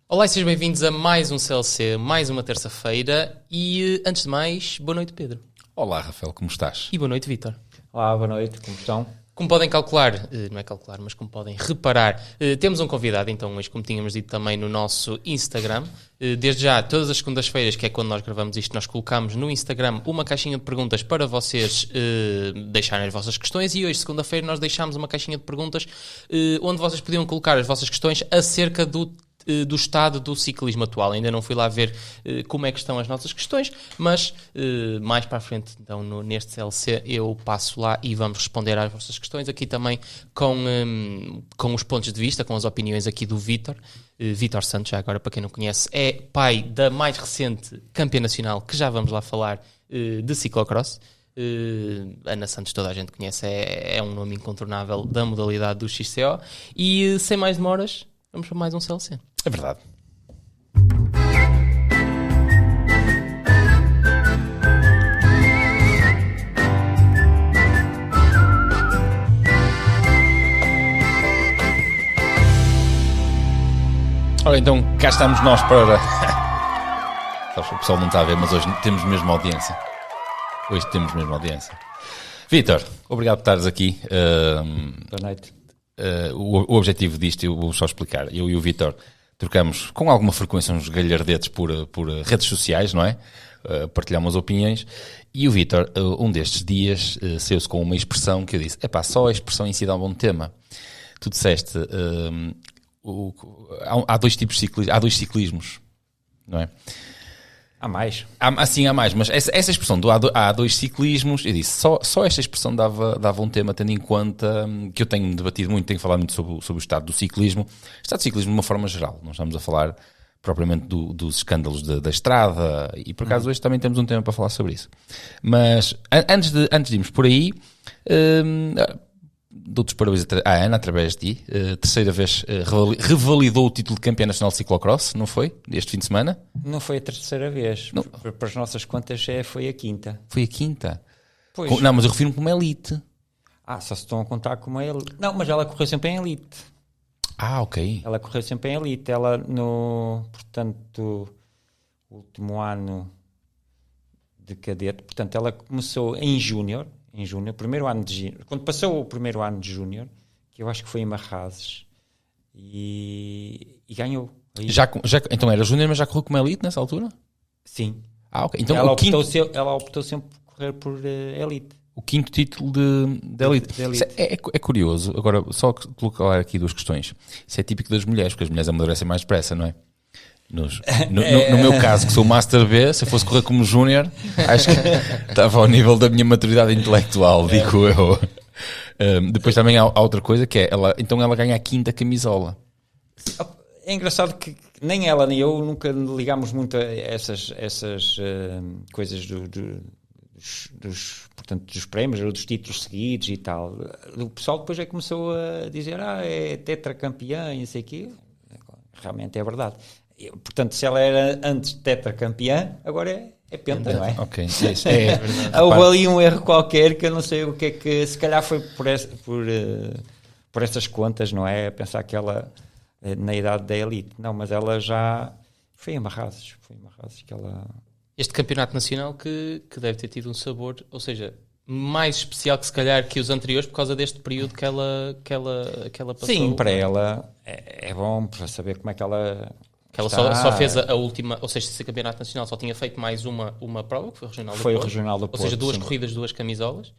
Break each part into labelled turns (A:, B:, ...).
A: Olá e sejam bem-vindos a mais um CLC, mais uma terça-feira e, antes de mais, boa noite, Pedro.
B: Olá, Rafael, como estás?
A: E boa noite, Vítor.
C: Olá, boa noite, como estão?
A: Como podem calcular, não é calcular, mas como podem reparar, temos um convidado, então, hoje, como tínhamos dito também no nosso Instagram. Desde já, todas as segundas-feiras, que é quando nós gravamos isto, nós colocamos no Instagram uma caixinha de perguntas para vocês deixarem as vossas questões, e hoje, segunda-feira, nós deixámos uma caixinha de perguntas onde vocês podiam colocar as vossas questões acerca do estado do ciclismo atual. Ainda não fui lá ver como é que estão as nossas questões, mas mais para a frente, então, neste CLC, eu passo lá e vamos responder às vossas questões, aqui também com os pontos de vista, com as opiniões aqui do Vítor. Vítor Santos, já agora, para quem não conhece, é pai da mais recente campeã nacional, que já vamos lá falar, de ciclocross. Ana Santos, toda a gente conhece, é um nome incontornável da modalidade do XCO. E sem mais demoras, vamos para mais um CLC.
B: É verdade. Ora, então, cá estamos nós para... O pessoal não está a ver, mas hoje temos mesmo audiência. Vítor, obrigado por estares aqui.
C: Boa noite.
B: O objetivo disto, eu vou só explicar. Eu e o Vítor trocamos com alguma frequência uns galhardetes por redes sociais, não é? Partilhamos opiniões. E o Vítor, um destes dias, saiu-se com uma expressão que eu disse: só a expressão em si dá um bom tema. Tu disseste, há dois tipos de ciclismo, há dois ciclismos, não é?
C: Há mais.
B: Há mais, mas essa expressão do há dois ciclismos, eu disse, só esta expressão dava um tema, tendo em conta que eu tenho debatido muito, tenho falado muito sobre o estado do ciclismo. Estado do ciclismo de uma forma geral, não estamos a falar propriamente dos escândalos da estrada, e por acaso hoje também temos um tema para falar sobre isso. Mas antes de irmos por aí, dou-te os parabéns à Ana, através de ti. Terceira vez revalidou o título de campeã nacional de ciclocross, não foi? Este fim de semana?
C: Não foi a terceira vez. Não. Para as nossas contas foi a quinta.
B: Foi a quinta?
C: Pois.
B: Não, mas eu refiro-me como elite.
C: Só se estão a contar como a elite. Não, mas ela correu sempre em elite.
B: Ok.
C: Ela correu sempre em elite. Ela, portanto, o último ano de cadete, portanto, ela começou em júnior, primeiro ano de júnior, quando passou o primeiro ano de júnior, que eu acho que foi em Marrazes, e ganhou.
B: Então era júnior, mas já correu como elite nessa altura?
C: Sim.
B: Ok. Então
C: ela optou sempre por correr por elite.
B: O quinto título de elite. É curioso. Agora, só colocar aqui duas questões. Isso é típico das mulheres, porque as mulheres amadurecem mais depressa, não é? No meu caso, que sou Master B, se eu fosse correr como Júnior, acho que estava ao nível da minha maturidade intelectual, digo eu. Depois também há outra coisa, que é, ela ganha a quinta camisola.
C: É engraçado que nem ela nem eu nunca ligámos muito a essas coisas dos prémios, ou dos títulos seguidos e tal. O pessoal depois começou a dizer, é tetracampeã e não sei o quê. Realmente é verdade. Portanto, se ela era antes tetracampeã, agora é penta, não é?
B: Ok, é verdade.
C: Houve ali um erro qualquer que eu não sei o que é que... Se calhar foi por essas contas, não é? Pensar que ela, na idade da elite. Não, mas ela já... Foi em Marrazes que ela...
A: Este campeonato nacional que deve ter tido um sabor, ou seja, mais especial que se calhar que os anteriores, por causa deste período que ela passou.
C: Sim, para ela é bom para saber como é que ela...
A: Que ela só fez a última, ou seja, se o campeonato nacional só tinha feito mais uma prova, que foi o Regional do Porto.
C: Foi o Regional do Porto.
A: Ou seja, duas
C: sim.
A: corridas, duas camisolas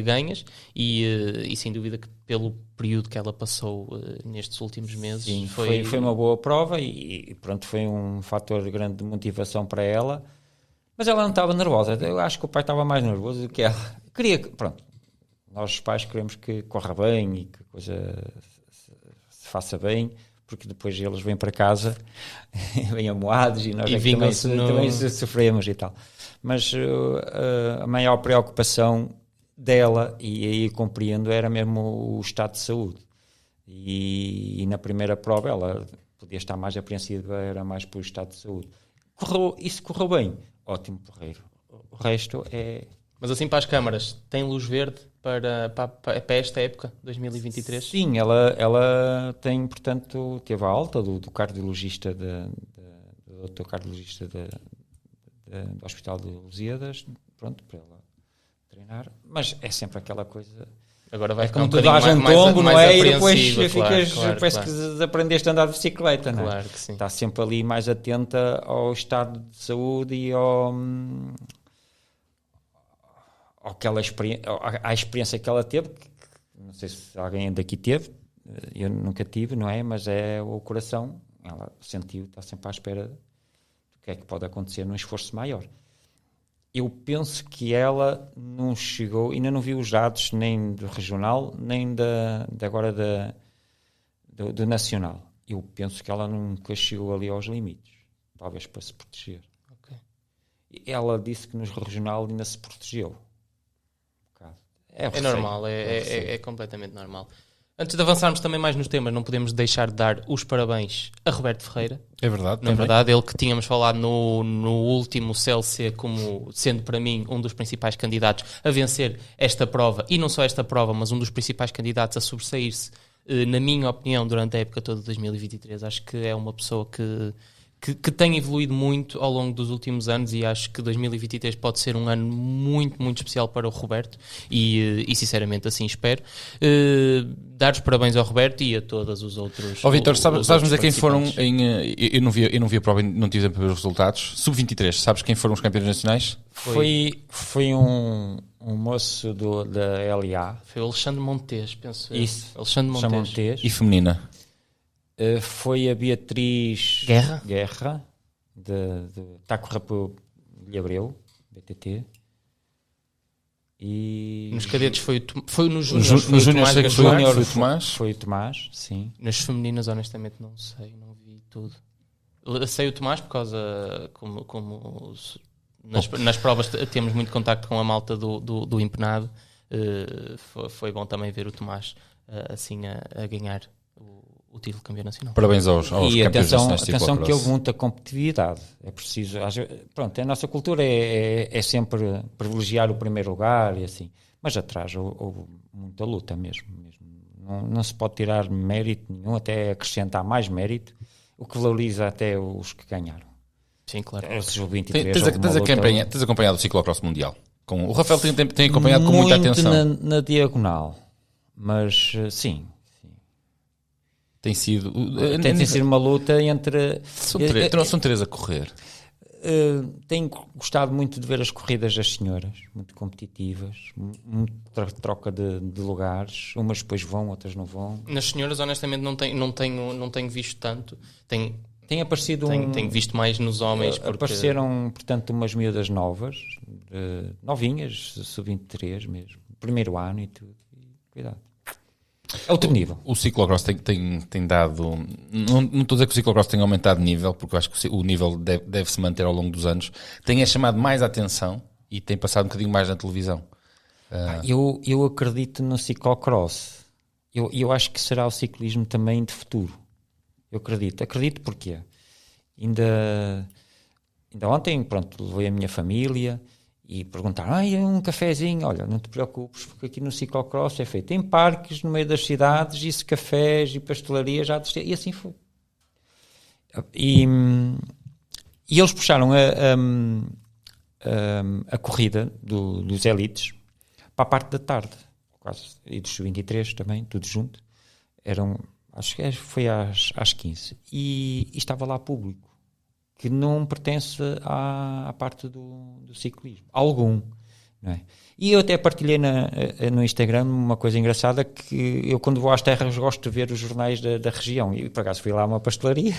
A: ganhas, e sem dúvida que pelo período que ela passou nestes últimos meses...
C: Sim, foi uma boa prova e pronto, foi um fator grande de motivação para ela, mas ela não estava nervosa. Eu acho que o pai estava mais nervoso do que ela. Queria que, pronto, nós os pais queremos que corra bem e que a coisa se faça bem, porque depois eles vêm para casa bem amoados e nós também sofremos e tal. Mas a maior preocupação dela, e aí compreendo, era mesmo o estado de saúde. E na primeira prova ela podia estar mais apreensiva, era mais pelo estado de saúde. Correu bem, ótimo porreiro. O resto é
A: Mas assim para as câmaras, tem luz verde para esta época, 2023?
C: Sim, ela tem, portanto, teve a alta do cardiologista do Dr. cardiologista do Hospital de Lusíadas, pronto, para ela treinar, mas é sempre aquela coisa.
A: Agora vai
C: como tu dás um tombo, não é? E depois ficas, parece que aprendeste a andar de bicicleta, não é?
A: Claro que sim.
C: Está sempre ali mais atenta ao estado de saúde e à experiência que ela teve, que não sei se alguém daqui teve, eu nunca tive, não é? Mas é o coração, ela sentiu, está sempre à espera do que é que pode acontecer num esforço maior. Eu penso que ela não chegou, ainda não vi os dados nem do regional, nem do nacional. Eu penso que ela nunca chegou ali aos limites, talvez para se proteger.
A: Okay.
C: Ela disse que no regional ainda se protegeu.
A: É normal, é completamente normal. Antes de avançarmos também mais nos temas, não podemos deixar de dar os parabéns a Roberto Ferreira.
B: É verdade.
A: Não é verdade? Ele que tínhamos falado no último CLC como sendo para mim um dos principais candidatos a vencer esta prova, e não só esta prova, mas um dos principais candidatos a sobressair-se, na minha opinião, durante a época toda de 2023. Acho que é uma pessoa que tem evoluído muito ao longo dos últimos anos, e acho que 2023 pode ser um ano muito, muito especial para o Roberto, e sinceramente assim espero. Dar os parabéns ao Roberto e a todos os outros.
B: Vitor, sabes dizer quem foram eu não vi a prova, não tive tempo para ver os resultados. Sub-23, sabes quem foram os campeões nacionais?
C: Foi um moço da LA.
A: Foi o Alexandre Montes, penso.
C: Isso.
A: Alexandre Montes.
B: E feminina?
C: Foi a Beatriz Guerra de Taco Rapo de Abreu, BTT. E
A: nos cadetes foi nos júniores
C: foi o Tomás, sim.
A: Nas femininas, honestamente, não sei, não vi tudo. Sei o Tomás por causa como nas provas temos muito contacto com a malta do empenado. Foi bom também ver o Tomás assim a ganhar o título de campeão nacional.
B: Parabéns aos campeões nacionais.
C: E atenção que houve muita competitividade. É preciso, pronto, a nossa cultura é sempre privilegiar o primeiro lugar e assim, mas atrás houve muita luta mesmo. Não se pode tirar mérito nenhum, até acrescentar mais mérito, o que valoriza até os que ganharam.
A: Sim, claro.
B: Tens acompanhado o ciclocross mundial? O Rafael tem acompanhado com muita atenção.
C: Na diagonal, mas sim.
B: Tem sido
C: uma luta entre...
B: São três a correr.
C: Tenho gostado muito de ver as corridas das senhoras, muito competitivas, muita troca de lugares, umas depois vão, outras não vão.
A: Nas senhoras, honestamente, não tenho visto tanto.
C: Tem aparecido
A: tenho visto mais nos homens.
C: Apareceram, portanto, umas miúdas novas, novinhas, sub-23 mesmo, primeiro ano e tudo. Cuidado. É outro nível.
B: O ciclocross tem dado... Não estou a dizer que o ciclocross tenha aumentado de nível, porque eu acho que o nível deve-se manter ao longo dos anos. Tem chamado mais a atenção e tem passado um bocadinho mais na televisão.
C: Eu acredito no ciclocross. Eu acho que será o ciclismo também de futuro. Eu acredito. Acredito porquê? Ainda ontem, pronto, levei a minha família... E perguntaram, um cafezinho, olha, não te preocupes, porque aqui no ciclocross é feito em parques, no meio das cidades, isso, cafés e pastelarias, e assim foi. E eles puxaram a corrida dos elites para a parte da tarde, quase, e dos 23 também, tudo junto. Acho que foi às 15. E estava lá público, que não pertence à parte do ciclismo. Algum, não é? E eu até partilhei no Instagram uma coisa engraçada, que eu quando vou às terras gosto de ver os jornais da região, e por acaso fui lá a uma pastelaria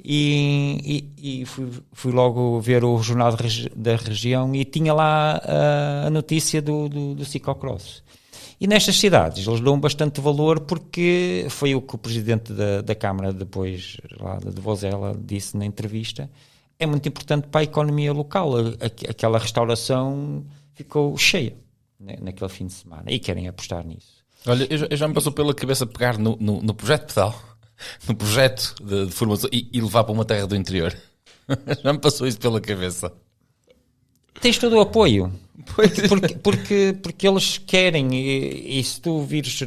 C: e fui logo ver o jornal da região e tinha lá a notícia do ciclocross. E nestas cidades eles dão bastante valor, porque foi o que o presidente da Câmara depois lá de Vozela disse na entrevista, é muito importante para a economia local. Aquela restauração ficou cheia, né, naquele fim de semana, e querem apostar nisso.
B: Olha, eu já me passou pela cabeça pegar no projeto pedal, no projeto de formação e levar para uma terra do interior. Já me passou isso pela cabeça.
C: Tens todo o apoio. Porque eles querem, e se tu vires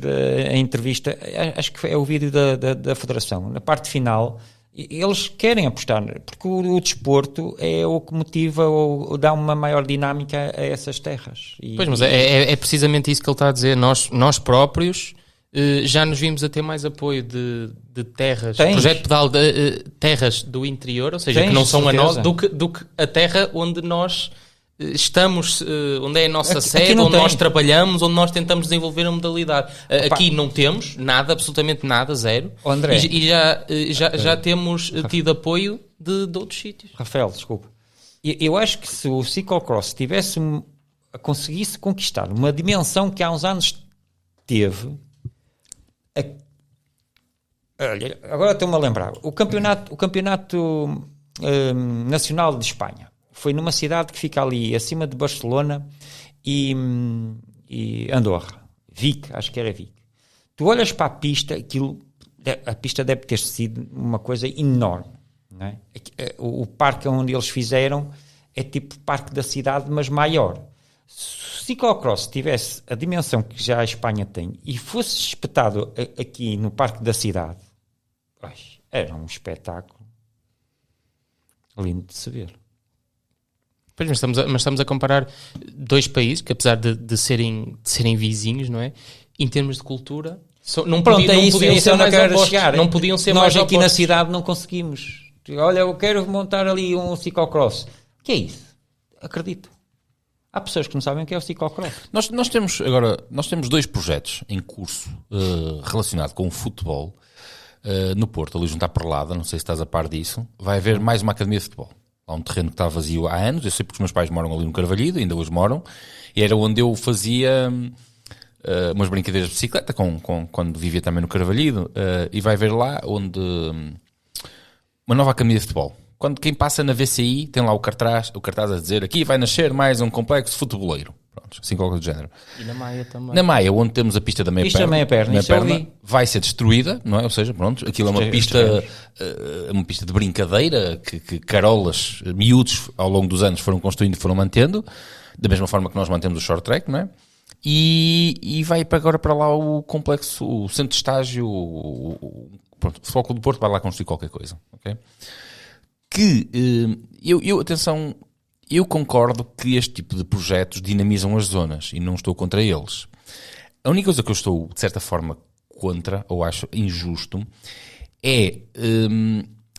C: a entrevista, acho que é o vídeo da Federação, na parte final, eles querem apostar, porque o desporto é o que motiva ou dá uma maior dinâmica a essas terras.
A: Pois, mas é precisamente isso que ele está a dizer. Nós próprios já nos vimos a ter mais apoio de terras, projeto pedal de terras do interior, ou seja, que não são a nossa, do que a terra onde nós estamos, onde é a nossa sede, onde nós trabalhamos, onde nós tentamos desenvolver a modalidade. Aqui não temos nada, absolutamente nada, zero.
C: André,
A: e já temos tido apoio de outros sítios.
C: Rafael, desculpa. Eu acho que se o ciclocross conseguisse conquistar uma dimensão que há uns anos teve, olha, agora estou-me a lembrar, o campeonato nacional de Espanha foi numa cidade que fica ali acima de Barcelona e Andorra, Vic, acho que era Vic. Tu olhas para a pista, a pista deve ter sido uma coisa enorme, não é? O parque onde eles fizeram é tipo parque da cidade, mas maior. Se o ciclocross tivesse a dimensão que já a Espanha tem e fosse espetado aqui no parque da cidade, era um espetáculo lindo de se ver.
A: Pois, mas estamos a comparar dois países que, apesar de serem vizinhos, não é? Em termos de cultura, não podiam ser mais opostos. Não podiam ser mais
C: opostos. Nós aqui
A: na
C: cidade não conseguimos. Olha, eu quero montar ali um ciclocross. O que é isso? Acredito. Há pessoas que não sabem o que é o ciclocross.
B: Nós temos dois projetos em curso relacionado com o futebol no Porto, ali junto à Perlada, não sei se estás a par disso. Vai haver mais uma academia de futebol. Há um terreno que está vazio há anos, eu sei porque os meus pais moram ali no Carvalhido, ainda hoje moram, e era onde eu fazia umas brincadeiras de bicicleta, quando vivia também no Carvalhido, e vai haver lá uma nova academia de futebol. Quem passa na VCI tem lá o cartaz a dizer aqui vai nascer mais um complexo futeboleiro. Pronto, assim qualquer do género.
A: E na Maia também.
B: Na Maia, onde temos a pista da meia perna, vai ser destruída, não é? Ou seja, pronto, aquilo é uma pista de brincadeira que carolas, miúdos ao longo dos anos foram construindo e foram mantendo, da mesma forma que nós mantemos o short track, não é? E vai agora para lá o complexo, o centro de estágio, o Futebol Clube do Porto vai lá construir qualquer coisa, ok? Atenção, eu concordo que este tipo de projetos dinamizam as zonas e não estou contra eles. A única coisa que eu estou, de certa forma, contra, ou acho injusto, é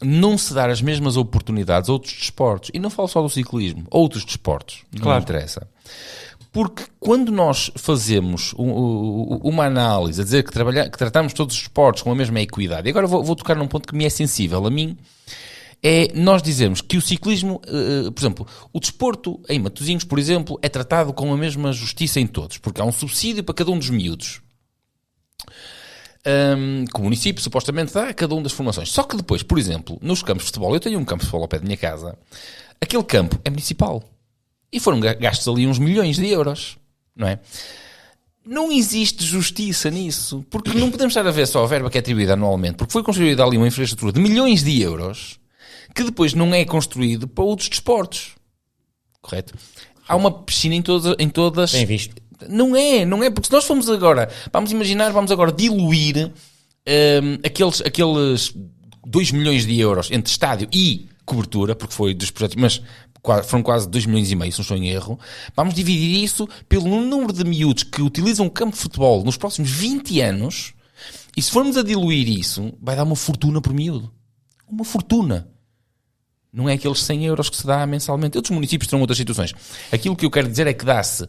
B: não se dar as mesmas oportunidades a outros desportos. E não falo só do ciclismo, outros desportos, não me interessa. Porque quando nós fazemos uma análise a dizer que tratamos todos os desportos com a mesma equidade, e agora vou tocar num ponto que me é sensível a mim, é nós dizermos que o ciclismo, por exemplo, o desporto em Matosinhos, por exemplo, é tratado com a mesma justiça em todos, porque há um subsídio para cada um dos miúdos. Que o município supostamente dá a cada uma das formações. Só que depois, por exemplo, nos campos de futebol, eu tenho um campo de futebol ao pé da minha casa, aquele campo é municipal. E foram gastos ali uns milhões de euros, não é? Não existe justiça nisso, porque não podemos estar a ver só a verba que é atribuída anualmente, porque foi construída ali uma infraestrutura de milhões de euros que depois não é construído para outros desportos. Correto? Há uma piscina em todas...
C: Bem visto.
B: Não é, porque se nós vamos agora diluir aqueles 2 milhões de euros entre estádio e cobertura, porque foi dos projetos, mas foram quase 2 milhões e meio, se não estou em erro, vamos dividir isso pelo número de miúdos que utilizam o campo de futebol nos próximos 20 anos, e se formos a diluir isso, vai dar uma fortuna por miúdo. Uma fortuna. Não é aqueles 100 euros que se dá mensalmente. Outros municípios terão outras situações. Aquilo que eu quero dizer é que dá-se...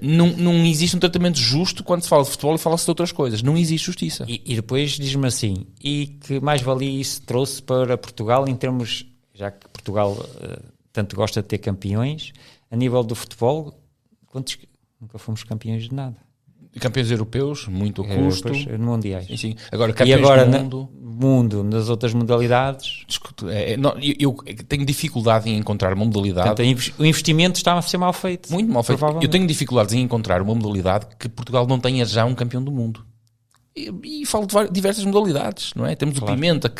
B: Não existe um tratamento justo quando se fala de futebol e fala-se de outras coisas. Não existe justiça.
C: E depois diz-me assim, e que mais-valia isso trouxe para Portugal em termos... Já que Portugal tanto gosta de ter campeões, a nível do futebol, nunca fomos campeões de nada.
B: Campeões europeus, muito a custo.
C: Mundiais.
B: Sim. Agora, campeões do
C: mundo, nas outras modalidades.
B: Eu tenho dificuldade em encontrar uma modalidade.
C: Portanto, o investimento está a ser mal feito.
B: Muito mal feito. Eu tenho dificuldades em encontrar uma modalidade que Portugal não tenha já um campeão do mundo. E falo de diversas modalidades, não é? Temos o Pimenta,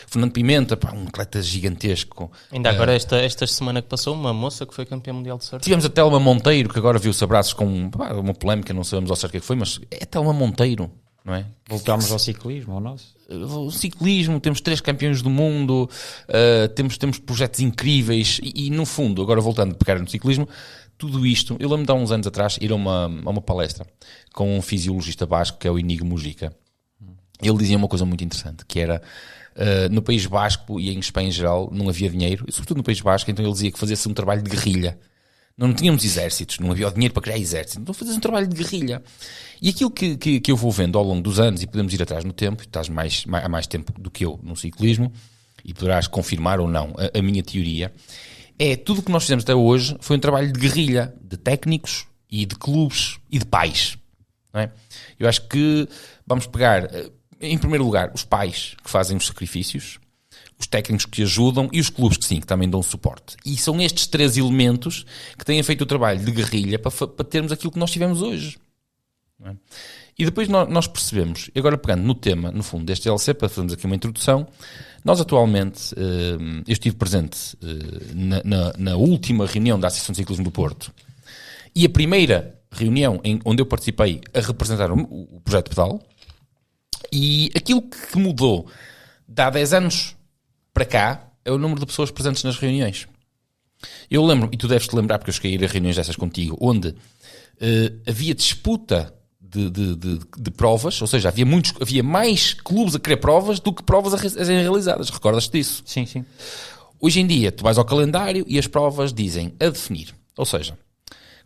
B: Fernando Pimenta, pá, um atleta gigantesco.
A: Ainda agora, esta semana que passou, uma moça que foi campeã mundial de surf.
B: Tivemos a Telma Monteiro, que agora viu-se abraços com uma polémica, não sabemos ao certo o que foi, mas é Telma Monteiro, não é?
C: Voltamos ao ciclismo, ao nosso.
B: O ciclismo, temos 3 campeões do mundo, temos projetos incríveis e, no fundo, agora voltando a pegar no ciclismo, tudo isto, eu lembro de há uns anos atrás ir a uma palestra com um fisiologista basco, que é o Inigo Mujica. Ele dizia uma coisa muito interessante, que era, no País Basco e em Espanha em geral, não havia dinheiro, e sobretudo no País Basco, então ele dizia que fazia-se um trabalho de guerrilha. Não tínhamos exércitos, não havia dinheiro para criar exércitos, então fazia-se um trabalho de guerrilha. E aquilo que eu vou vendo ao longo dos anos, e podemos ir atrás no tempo, estás há mais tempo do que eu no ciclismo, e poderás confirmar ou não a minha teoria, tudo o que nós fizemos até hoje foi um trabalho de guerrilha, de técnicos e de clubes e de pais. Não é? Eu acho que vamos pegar, em primeiro lugar, os pais que fazem os sacrifícios, os técnicos que ajudam e os clubes que também dão suporte. E são estes 3 elementos que têm feito o trabalho de guerrilha para termos aquilo que nós tivemos hoje. Não é? E depois nós percebemos, e agora pegando no tema, no fundo, deste LC, para fazermos aqui uma introdução, nós atualmente, eu estive presente na última reunião da Associação de Ciclismo do Porto, e a primeira reunião onde eu participei a representar o projeto Pedal, e aquilo que mudou de há 10 anos para cá é o número de pessoas presentes nas reuniões. Eu lembro, e tu deves te lembrar, porque eu cheguei a ir a reuniões dessas contigo, onde havia disputa de provas, ou seja, havia mais clubes a querer provas do que provas a serem realizadas. Recordas-te disso?
C: Sim, sim.
B: Hoje em dia, tu vais ao calendário e as provas dizem a definir. Ou seja,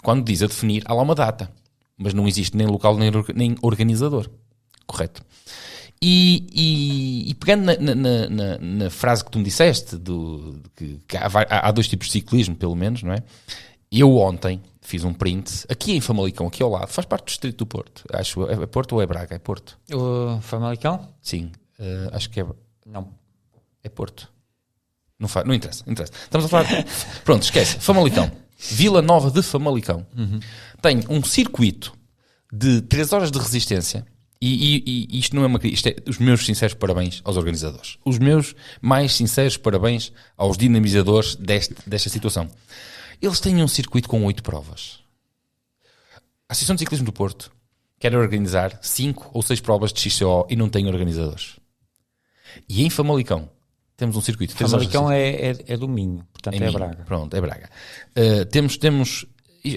B: quando diz a definir, há lá uma data, mas não existe nem local nem organizador. Correto? E pegando na frase que tu me disseste, que há 2 tipos de ciclismo, pelo menos, não é? Eu ontem fiz um print, aqui em Famalicão, aqui ao lado, faz parte do distrito do Porto. Acho, é Porto ou é Braga? É Porto.
C: O Famalicão?
B: Sim, acho que é...
C: Não.
B: É Porto. Não interessa. Estamos a falar... Pronto, esquece. Famalicão. Vila Nova de Famalicão. Tem um circuito de 3 horas de resistência e isto não é uma... Isto é os meus sinceros parabéns aos organizadores. Os meus mais sinceros parabéns aos dinamizadores desta situação. Eles têm um circuito com 8 provas. A Associação de Ciclismo do Porto quer organizar 5 ou 6 provas de XCO e não tem organizadores. E em Famalicão temos um circuito.
C: Famalicão é do Minho, portanto é Braga.
B: Pronto, é Braga. Temos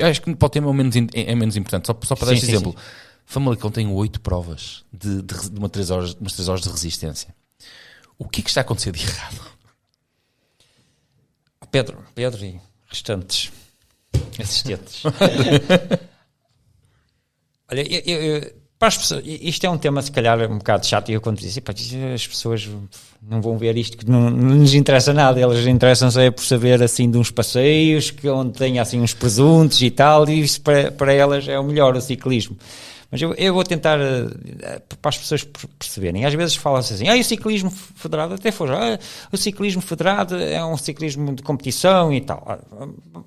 B: acho que para o tema é menos importante, só para dar este exemplo. Sim. Famalicão tem 8 provas de umas 3 horas de resistência. O que está a acontecer de errado?
C: Pedro e restantes assistentes. Olha, para as pessoas, isto é um tema se calhar um bocado chato, e eu quando disse, as pessoas não vão ver isto, que não lhes interessa nada, elas interessam-se por saber assim de uns passeios, onde tem assim uns presuntos e tal, e isso para elas é o melhor, o ciclismo. Mas eu vou tentar, para as pessoas perceberem, às vezes fala-se assim, o ciclismo federado, até o ciclismo federado é um ciclismo de competição e tal.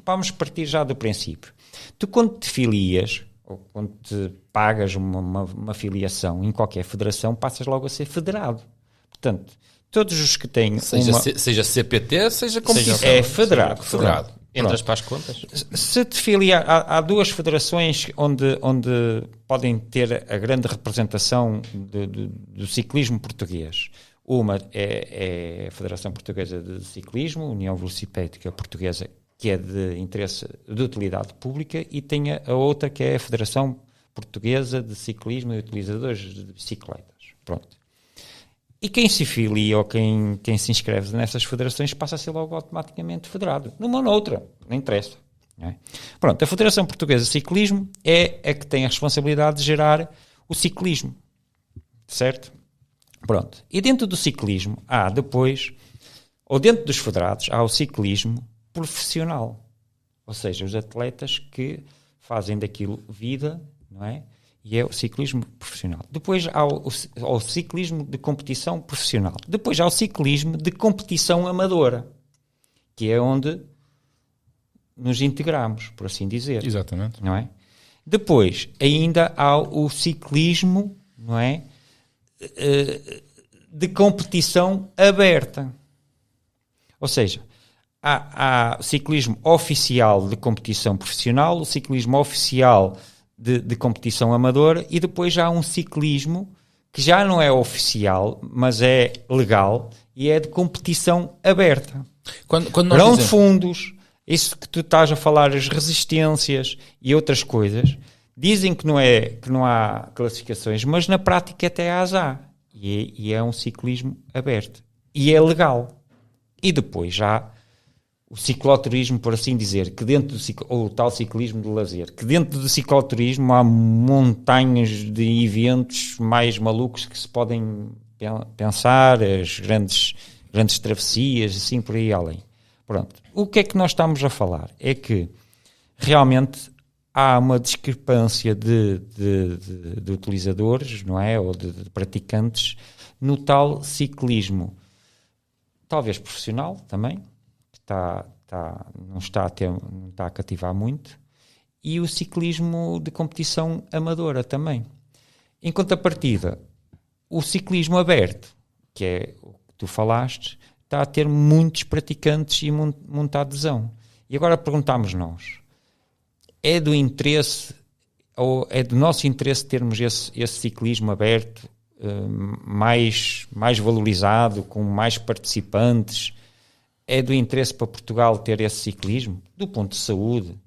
C: Vamos partir já do princípio. Tu quando te filias, ou quando te pagas uma filiação em qualquer federação, passas logo a ser federado. Portanto, todos os que têm
B: seja CPT, seja competição.
C: É federado.
A: Entras para as contas.
C: Se te filiar, há 2 federações onde podem ter a grande representação do ciclismo português. Uma é a Federação Portuguesa de Ciclismo, União Velocipédica Portuguesa, que é de interesse de utilidade pública, e tem a outra que é a Federação Portuguesa de Ciclismo e Utilizadores de Bicicletas. Pronto. E quem se filia ou quem se inscreve nessas federações passa a ser logo automaticamente federado. Numa ou noutra, não interessa. Não é? Pronto, a Federação Portuguesa de Ciclismo é a que tem a responsabilidade de gerar o ciclismo. Certo? Pronto. E dentro do ciclismo há depois, ou dentro dos federados, há o ciclismo profissional. Ou seja, os atletas que fazem daquilo vida, não é? E é o ciclismo profissional. Depois há o ciclismo de competição profissional. Depois há o ciclismo de competição amadora, que é onde nos integramos, por assim dizer.
B: Exatamente.
C: Não é? Depois ainda há o ciclismo não é? De competição aberta. Ou seja, há ciclismo oficial de competição profissional, o ciclismo oficial de competição amadora, e depois há um ciclismo que já não é oficial, mas é legal, e é de competição aberta.
B: Quando nós
C: Grão de fundos, isso que tu estás a falar, as resistências e outras coisas, dizem que não há classificações, mas na prática até as há. E é um ciclismo aberto. E é legal. E depois já o cicloturismo, por assim dizer, que dentro ou o tal ciclismo de lazer, que dentro do cicloturismo há montanhas de eventos mais malucos que se podem pensar, as grandes travessias, assim por aí além. Pronto. O que é que nós estamos a falar? É que realmente há uma discrepância de utilizadores, não é? Ou de praticantes no tal ciclismo, talvez profissional também, que não está a cativar muito, e o ciclismo de competição amadora também. Em contrapartida, o ciclismo aberto, que é o que tu falaste, está a ter muitos praticantes e muita adesão. E agora perguntamos nós, é do interesse, ou é do nosso interesse termos esse ciclismo aberto, mais valorizado, com mais participantes? É do interesse para Portugal ter esse ciclismo? Do ponto de saúde,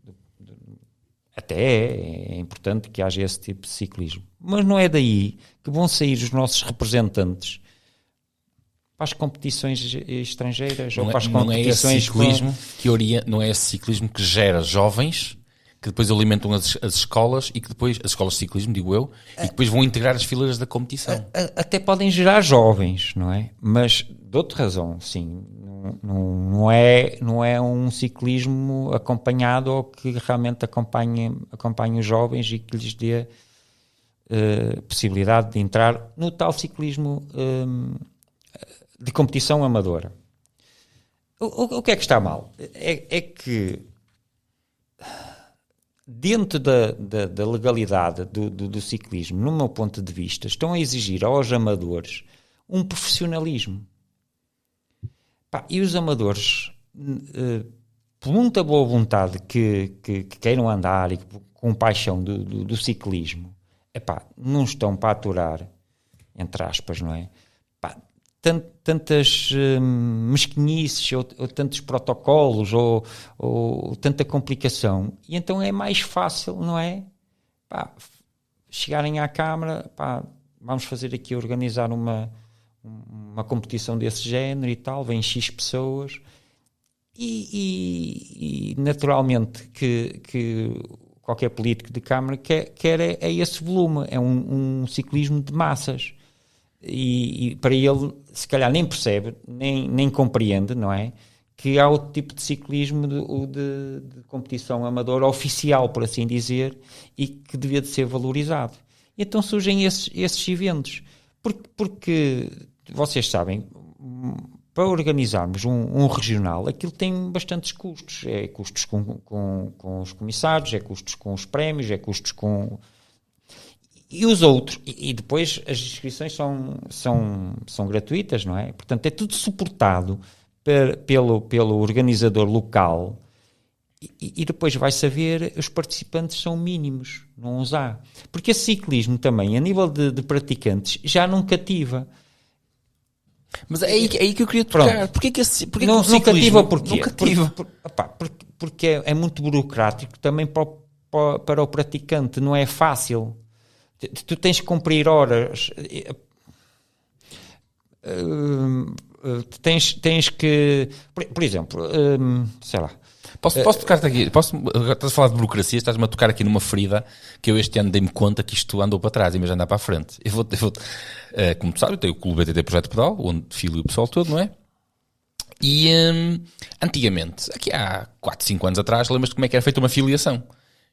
C: até é importante que haja esse tipo de ciclismo. Mas não é daí que vão sair os nossos representantes para as competições estrangeiras, ou para as competições...
B: Não é esse ciclismo que gera jovens que depois alimentam as escolas, e que depois, as escolas de ciclismo, digo eu, e que depois vão integrar as fileiras da competição.
C: Até podem gerar jovens, não é? Mas, de outra razão, sim, não é um ciclismo acompanhado, ou que realmente acompanhe os jovens e que lhes dê possibilidade de entrar no tal ciclismo de competição amadora. O que é que está mal? É que dentro da legalidade do ciclismo, no meu ponto de vista, estão a exigir aos amadores um profissionalismo. E os amadores, por muita boa vontade que queiram andar e com paixão do ciclismo, não estão para aturar, entre aspas, não é? Tantas mesquinices, ou tantos protocolos, ou tanta complicação, e então é mais fácil, não é? Chegarem à Câmara, vamos fazer aqui, organizar uma competição desse género e tal, vêm X pessoas, e naturalmente que qualquer político de Câmara quer é esse volume, é um ciclismo de massas. E para ele, se calhar nem percebe, nem compreende, não é? Que há outro tipo de ciclismo de competição amadora oficial, por assim dizer, e que devia de ser valorizado. E então surgem esses eventos. Porque vocês sabem, para organizarmos um regional, aquilo tem bastantes custos. É custos com os comissários, é custos com os prémios, é custos com... E os outros, e depois as inscrições são gratuitas, não é? Portanto, é tudo suportado pelo organizador local, e depois vai-se a ver, os participantes são mínimos, não os há. Porque esse ciclismo também, a nível de praticantes, já não cativa.
B: Mas é aí que eu queria tocar. Porquê
C: não cativa porquê?
B: Não cativa.
C: Porque é muito burocrático também para o praticante, não é fácil. Tu tens que cumprir horas, tens que, por exemplo, sei lá.
B: Posso tocar-te aqui? Estás a falar de burocracia, estás-me a tocar aqui numa ferida que eu este ano dei-me conta que isto andou para trás, em vez de andar para a frente. Como tu sabes, eu tenho o Clube BTT Projeto Pedal, onde filho o pessoal todo, não é? E antigamente, aqui há 4, 5 anos atrás, lembras-te como é que era feita uma filiação?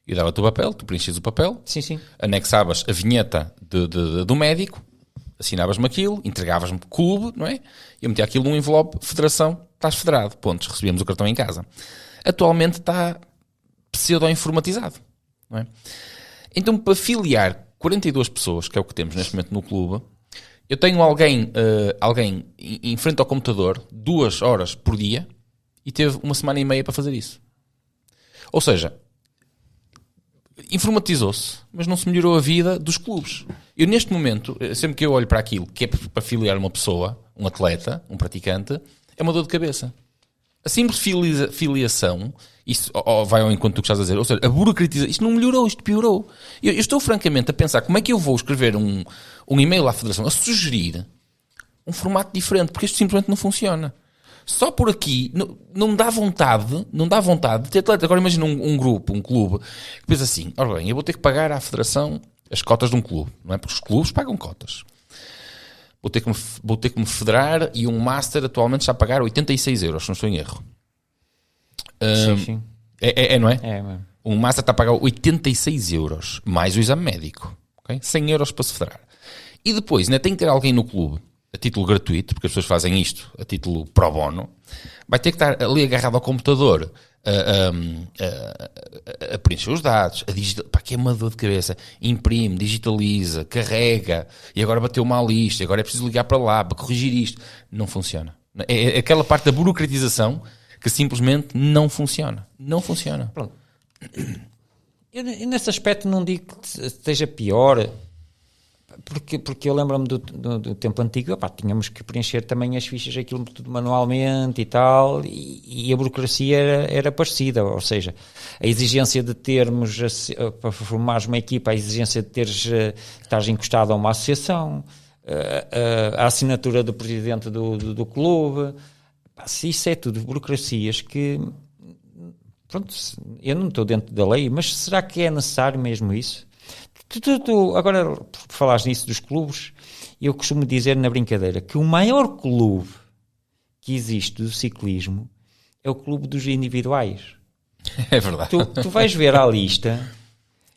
B: Eu dava-te o papel, tu preenchias o papel,
C: sim.
B: Anexavas a vinheta do médico, assinavas-me aquilo, entregavas-me o clube, não é? Eu metia aquilo num envelope, federação, estás federado, pontos, recebíamos o cartão em casa. Atualmente está pseudo-informatizado, não é? Então, para filiar 42 pessoas, que é o que temos neste momento no clube. Eu tenho alguém em frente ao computador 2 horas por dia e teve 1 semana e meia para fazer isso. Ou seja, informatizou-se, mas não se melhorou a vida dos clubes. Eu neste momento, sempre que eu olho para aquilo que é para filiar uma pessoa, um atleta, um praticante, é uma dor de cabeça. A simples filiação, isso vai ao encontro do que estás a dizer, ou seja, a burocratização, isto não melhorou, isto piorou. Eu estou francamente a pensar como é que eu vou escrever um e-mail à Federação a sugerir um formato diferente, porque isto simplesmente não funciona. Só por aqui não dá vontade de ter atleta. Agora imagina um grupo, um clube, que pensa assim, ora bem, eu vou ter que pagar à Federação as cotas de um clube, não é? Porque os clubes pagam cotas. Vou ter que me federar e um Master atualmente está a pagar 86 euros, se não estou em erro.
C: Sim.
B: Não é?
C: É, mano.
B: Um Master está a pagar 86 euros, mais o exame médico. Okay? 100 euros para se federar. E depois ainda tem que ter alguém no clube, a título gratuito, porque as pessoas fazem isto a título pro bono, vai ter que estar ali agarrado ao computador a preencher os dados, a digital, pá, que é uma dor de cabeça, imprime, digitaliza, carrega, e agora bateu mal isto, agora é preciso ligar para lá para corrigir isto. Não funciona. É aquela parte da burocratização que simplesmente não funciona. Não funciona.
C: Pronto. Eu nesse aspecto não digo que esteja pior, porque eu lembro-me do tempo antigo, opá, tínhamos que preencher também as fichas, aquilo tudo manualmente e tal, e a burocracia era parecida, ou seja, a exigência de termos, para formares uma equipa, a exigência de estares encostado a uma associação, a assinatura do presidente do clube, se isso é tudo burocracias que, pronto, eu não estou dentro da lei, mas será que é necessário mesmo isso? Agora, por falares nisso dos clubes, eu costumo dizer na brincadeira que o maior clube que existe do ciclismo é o clube dos individuais.
B: É verdade.
C: Tu vais ver a lista.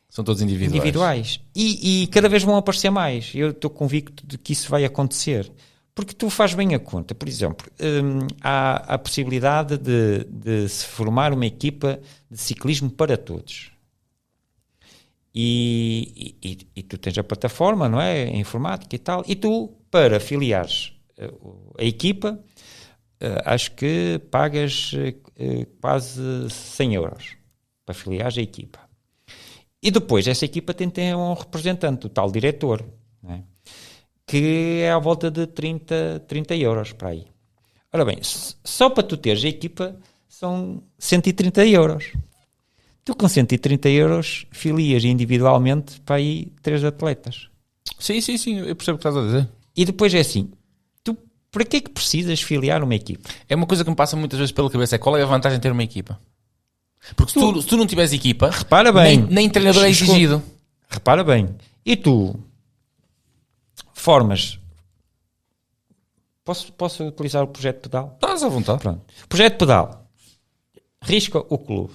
B: São todos individuais.
C: E cada vez vão aparecer mais. Eu estou convicto de que isso vai acontecer. Porque tu fazes bem a conta. Por exemplo, há a possibilidade de se formar uma equipa de ciclismo para todos. E tu tens a plataforma, não é? A informática e tal. E tu, para filiares a equipa, acho que pagas quase 100 euros para filiares a equipa. E depois essa equipa tem um representante, o tal diretor, não é? Que é à volta de 30 euros para aí. Ora bem, só para tu teres a equipa são 130 euros. Tu com 130 euros filias individualmente para aí 3 atletas.
B: Sim, eu percebo o que estás a dizer.
C: E depois é assim, tu para que é que precisas filiar uma equipa?
B: É uma coisa que me passa muitas vezes pela cabeça, é qual é a vantagem de ter uma equipa? Porque se tu não tiveres equipa,
C: repara bem,
B: nem treinador é exigido.
C: Repara bem, e tu formas... Posso utilizar o projeto pedal?
B: Estás à vontade.
C: Pronto. Projeto pedal. Risca o clube.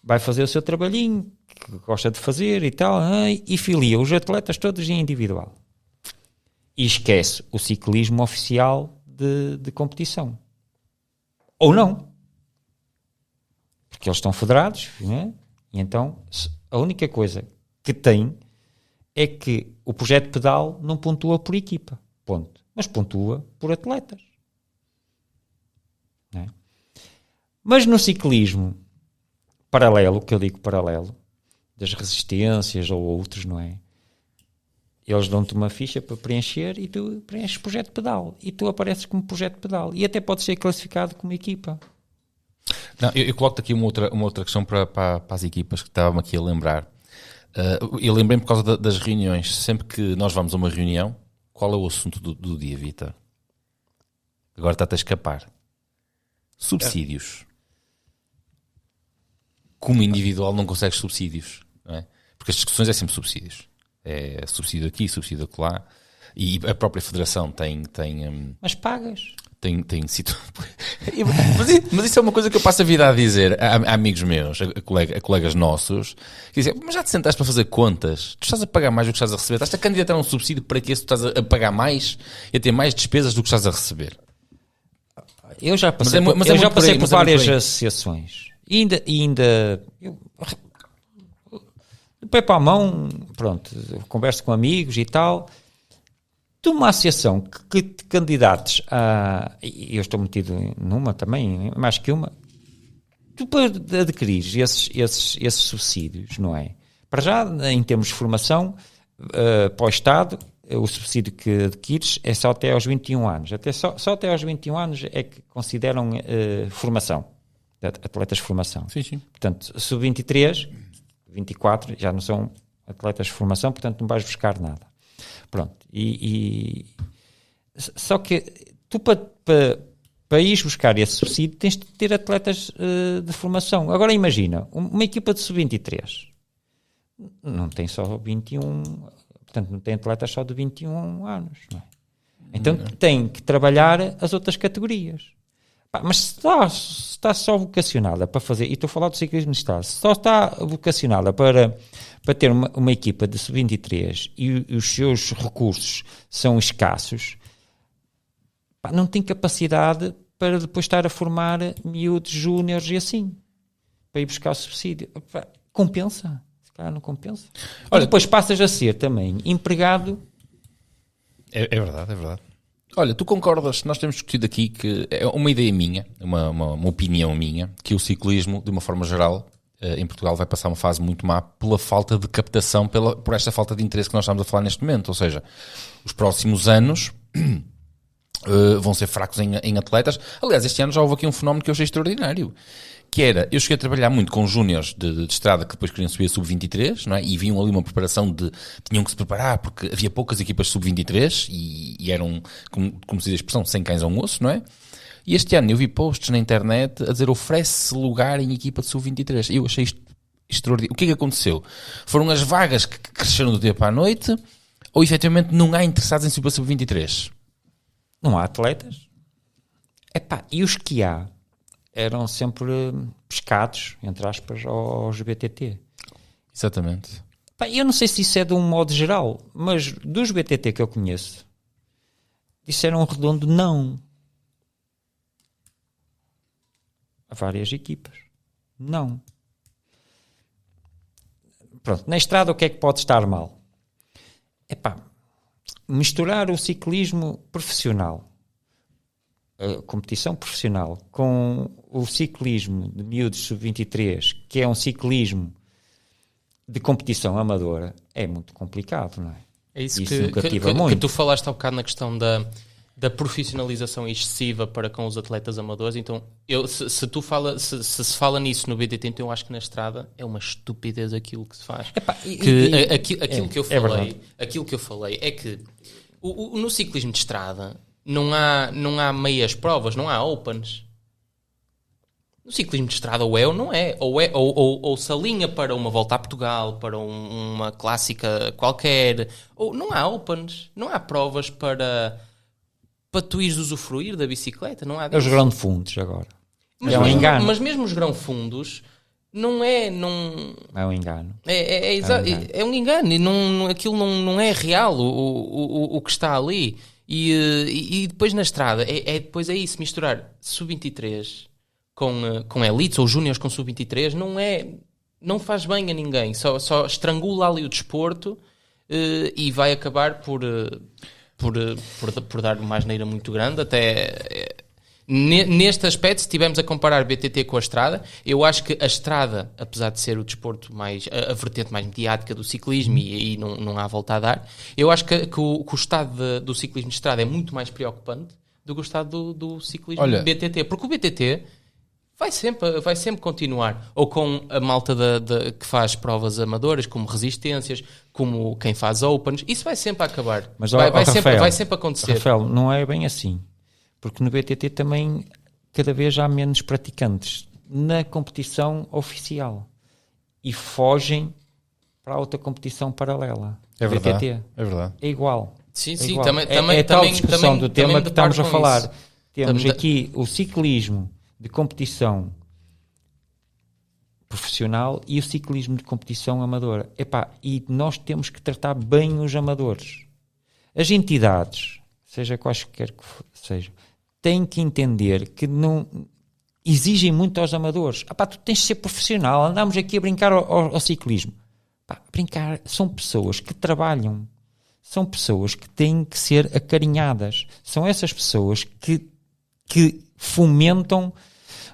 C: Vai fazer o seu trabalhinho, que gosta de fazer e tal, e filia os atletas todos em individual. E esquece o ciclismo oficial de competição. Ou não. Porque eles estão federados, né? E então a única coisa que tem é que o projeto pedal não pontua por equipa, ponto. Mas pontua por atletas. Não é? Mas no ciclismo paralelo, que eu digo paralelo, das resistências ou outros, não é? Eles dão-te uma ficha para preencher e tu preenches projeto pedal. E tu apareces como projeto pedal. E até pode ser classificado como equipa.
B: Não, eu coloco-te aqui uma outra questão para as equipas que estava-me aqui a lembrar. Eu lembrei-me por causa das reuniões. Sempre que nós vamos a uma reunião, qual é o assunto do dia, Vítor? Agora está-te a escapar. Subsídios. Como individual não consegues subsídios, não é? Porque as discussões é sempre subsídios. É subsídio aqui, subsídio acolá. E a própria federação tem
C: mas pagas.
B: Tem mas isso é uma coisa que eu passo a vida a dizer a amigos meus, a colegas nossos, que dizem, mas já te sentaste para fazer contas? Tu estás a pagar mais do que estás a receber? Estás a candidatar a um subsídio para que tu estás a pagar mais e a ter mais despesas do que estás a receber?
C: Eu já passei por várias associações. E ainda do pé para a mão, pronto, converso com amigos e tal. De uma associação que te candidates a... E eu estou metido numa também, mais que uma. Tu para adquirir esses subsídios, não é? Para já, em termos de formação, para o Estado, o subsídio que adquires é só até aos 21 anos. Só até aos 21 anos é que consideram formação, atletas de formação.
B: Sim, sim.
C: Portanto, sub-23, 24, já não são atletas de formação, portanto não vais buscar nada. Pronto. Só que tu para ires buscar esse subsídio tens de ter atletas de formação. Agora imagina, uma equipa de sub-23 não tem só 21, portanto não tem atletas só de 21 anos, não é? Então tem que trabalhar as outras categorias. Mas se está só vocacionada para fazer, e estou a falar do ciclismo de estrada, se só está vocacionada para ter uma equipa de sub-23 e os seus recursos são escassos, não tem capacidade para depois estar a formar miúdos júniores e assim, para ir buscar o subsídio. Compensa? Se calhar não compensa. Olha, depois passas a ser também empregado.
B: É verdade, é verdade. Olha, tu concordas, nós temos discutido aqui que é uma ideia minha, uma opinião minha, que o ciclismo, de uma forma geral, em Portugal vai passar uma fase muito má pela falta de captação, por esta falta de interesse que nós estamos a falar neste momento. Ou seja, os próximos anos vão ser fracos em atletas. Aliás, este ano já houve aqui um fenómeno que eu achei extraordinário, que era, eu cheguei a trabalhar muito com júniores de estrada que depois queriam subir a sub-23, não é? E viam ali uma preparação tinham que se preparar, porque havia poucas equipas sub-23 e eram, como se diz a expressão, sem cães a um osso, não é? E este ano eu vi posts na internet a dizer oferece lugar em equipa de sub-23. Eu achei isto extraordinário. O que é que aconteceu? Foram as vagas que cresceram do dia para a noite ou efetivamente não há interessados em subir a sub-23?
C: Não há atletas. E os que há eram sempre pescados, entre aspas, aos BTT.
B: Exatamente.
C: Eu não sei se isso é de um modo geral, mas dos BTT que eu conheço, disseram um redondo não. A várias equipas. Não. Pronto, na estrada o que é que pode estar mal? Misturar o ciclismo profissional, a competição profissional, com o ciclismo de miúdos sub-23, que é um ciclismo de competição amadora, é muito complicado, não é?
A: É isso que tu falaste há um bocado na questão da profissionalização excessiva para com os atletas amadores. Então, se se fala nisso no BTT, então eu acho que na estrada é uma estupidez aquilo que se faz. Aquilo que eu falei é que no ciclismo de estrada não há meias provas, não há opens. No ciclismo de estrada ou é ou não é. Ou se alinha para uma volta a Portugal, para uma clássica qualquer. Ou não há opens, não há provas para tu ires usufruir da bicicleta. Não há disso.
C: É os grão fundos agora.
A: É um engano. Mas mesmo os grão fundos não é...
C: É um engano.
A: É um engano. E aquilo não é real o que está ali. E depois na estrada, depois é isso, misturar sub-23 com elites ou júniores com sub-23 não faz bem a ninguém, só estrangula ali o desporto e vai acabar por dar uma asneira muito grande. Até neste aspecto, se estivermos a comparar BTT com a estrada, eu acho que a estrada, apesar de ser o desporto a vertente mais mediática do ciclismo e não há volta a dar, eu acho que o estado do ciclismo de estrada é muito mais preocupante do que o estado do ciclismo de BTT, porque o BTT vai sempre continuar, ou com a malta que faz provas amadoras, como resistências, como quem faz opens, isso vai sempre acabar.
C: Mas,
A: vai sempre acontecer.
C: Rafael, não é bem assim, porque no BTT também cada vez há menos praticantes na competição oficial e fogem para a outra competição paralela.
B: É verdade.
C: BTT.
B: É verdade.
C: É igual.
A: Sim,
C: igual.
A: Também,
C: é tal discussão do tema que estamos a falar.
A: Isso.
C: Temos aqui o ciclismo de competição profissional e o ciclismo de competição amadora. E nós temos que tratar bem os amadores. As entidades, seja quaisquer que seja, têm que entender que não exigem muito aos amadores. Tu tens de ser profissional, andamos aqui a brincar ao ciclismo. Pá, brincar, são pessoas que trabalham, são pessoas que têm que ser acarinhadas, são essas pessoas que fomentam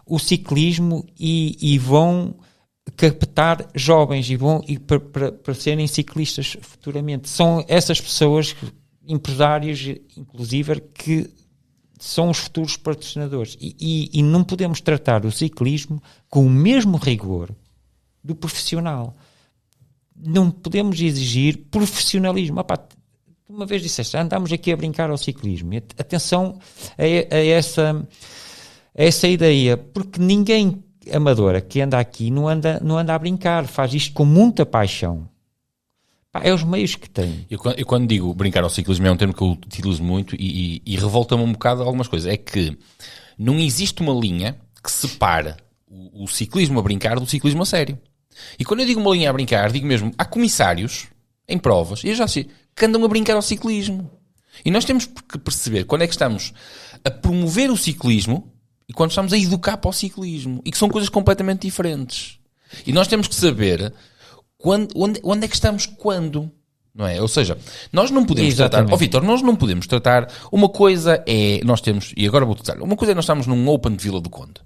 C: o ciclismo e vão captar jovens para serem ciclistas futuramente. São essas pessoas, empresários inclusive, que são os futuros patrocinadores. E não podemos tratar o ciclismo com o mesmo rigor do profissional. Não podemos exigir profissionalismo. Uma vez disseste, andamos aqui a brincar ao ciclismo. Atenção a essa ideia, porque ninguém amadora que anda aqui não anda a brincar, faz isto com muita paixão. É os meios que tem.
B: Eu quando digo brincar ao ciclismo, é um termo que eu utilizo muito e revolta-me um bocado algumas coisas. É que não existe uma linha que separe o ciclismo a brincar do ciclismo a sério. E quando eu digo uma linha a brincar, digo mesmo, há comissários em provas, e eu já sei, que andam a brincar ao ciclismo. E nós temos que perceber quando é que estamos a promover o ciclismo e quando estamos a educar para o ciclismo. E que são coisas completamente diferentes. E nós temos que saber onde é que estamos quando. Não é? Ou seja, nós não podemos tratar... Vítor, nós não podemos tratar... Uma coisa é... Nós temos... E agora vou utilizar. Uma coisa é nós estamos num Open de Vila do Conde.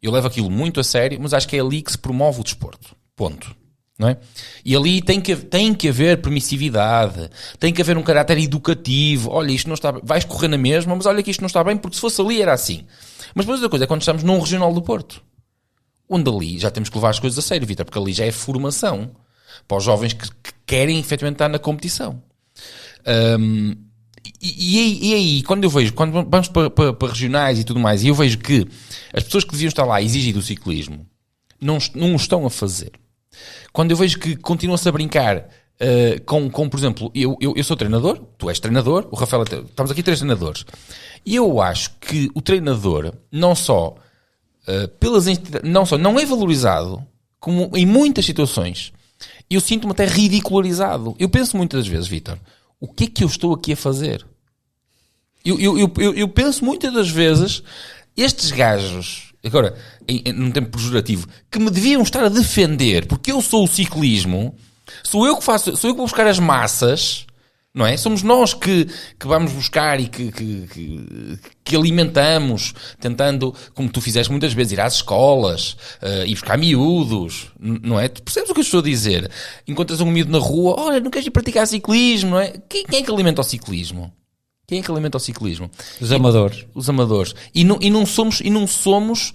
B: Eu levo aquilo muito a sério, mas acho que é ali que se promove o desporto. Ponto. Não é? E ali tem que haver permissividade, tem que haver um caráter educativo. Olha, isto não está bem. Vais correr na mesma, mas olha que isto não está bem, porque se fosse ali era assim. Mas depois outra coisa é quando estamos num regional do Porto, onde ali já temos que levar as coisas a sério, Vítor, porque ali já é formação para os jovens que querem efetivamente estar na competição. E aí, quando vamos para regionais e tudo mais, e eu vejo que as pessoas que deviam estar lá a exigir do ciclismo não o estão a fazer. Quando eu vejo que continua-se a brincar com, por exemplo, eu sou treinador, tu és treinador, o Rafael, estamos aqui 3 treinadores, e eu acho que o treinador não é valorizado, como em muitas situações, eu sinto-me até ridicularizado. Eu penso muitas vezes, Vítor, o que é que eu estou aqui a fazer? Eu penso muitas das vezes, estes gajos, agora, num tempo pejorativo, que me deviam estar a defender, porque eu sou o ciclismo, sou eu que vou buscar as massas, não é? Somos nós que vamos buscar e que alimentamos, tentando, como tu fizeste muitas vezes, ir às escolas, ir buscar miúdos, não é? Tu percebes o que eu estou a dizer? Encontras um miúdo na rua, olha, não queres ir praticar ciclismo, não é? Quem é que alimenta o ciclismo? Quem é que alimenta o ciclismo?
C: Os amadores.
B: Os amadores. E não somos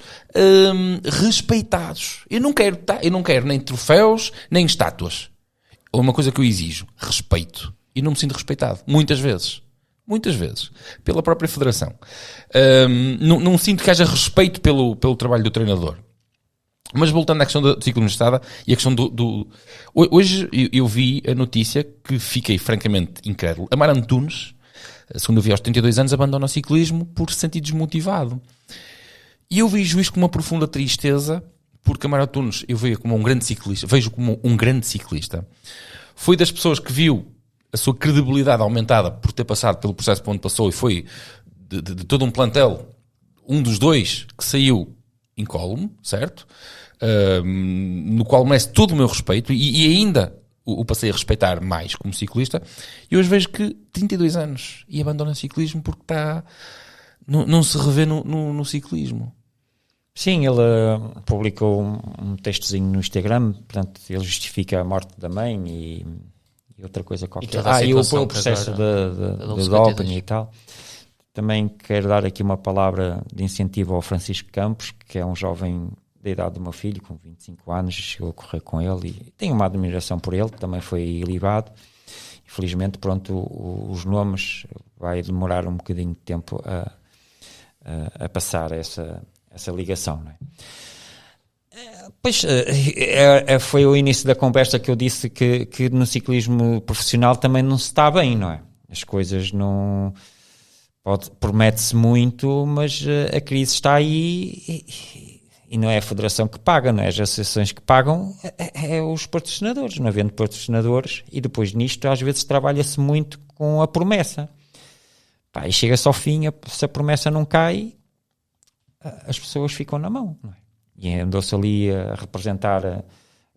B: respeitados. Eu não quero nem troféus, nem estátuas. É uma coisa que eu exijo. Respeito. E não me sinto respeitado. Muitas vezes. Pela própria federação. Não sinto que haja respeito pelo trabalho do treinador. Mas voltando à questão do ciclismo de estrada e a questão do... Hoje eu vi a notícia que fiquei francamente incrédulo. Amar Antunes, segundo eu vi, aos 32 anos, abandona o ciclismo por se sentir desmotivado. E eu vejo isto com uma profunda tristeza, porque Amar Antunes eu vejo como um grande ciclista. Foi das pessoas que viu a sua credibilidade aumentada por ter passado pelo processo por onde passou, e foi de todo um plantel, um dos 2 que saiu incólume, certo? No qual merece todo o meu respeito, e ainda o passei a respeitar mais como ciclista. E hoje vejo que 32 anos e abandona o ciclismo porque não se revê no ciclismo.
C: Sim, ele publicou um textozinho no Instagram, portanto ele justifica a morte da mãe e outra coisa qualquer. E o processo de doping e tal. Também quero dar aqui uma palavra de incentivo ao Francisco Campos, que é um jovem da idade do meu filho, com 25 anos, chegou a correr com ele e tenho uma admiração por ele, também foi ilibado. Infelizmente, pronto, os nomes vai demorar um bocadinho de tempo a passar essa ligação, não é? Pois, foi o início da conversa que eu disse que no ciclismo profissional também não se está bem, não é? As coisas não... promete-se muito, mas a crise está aí e não é a federação que paga, não é as associações que pagam, é os patrocinadores. Não havendo patrocinadores, e depois nisto às vezes trabalha-se muito com a promessa. E chega-se ao fim, se a promessa não cai, as pessoas ficam na mão, não é? E andou-se ali a representar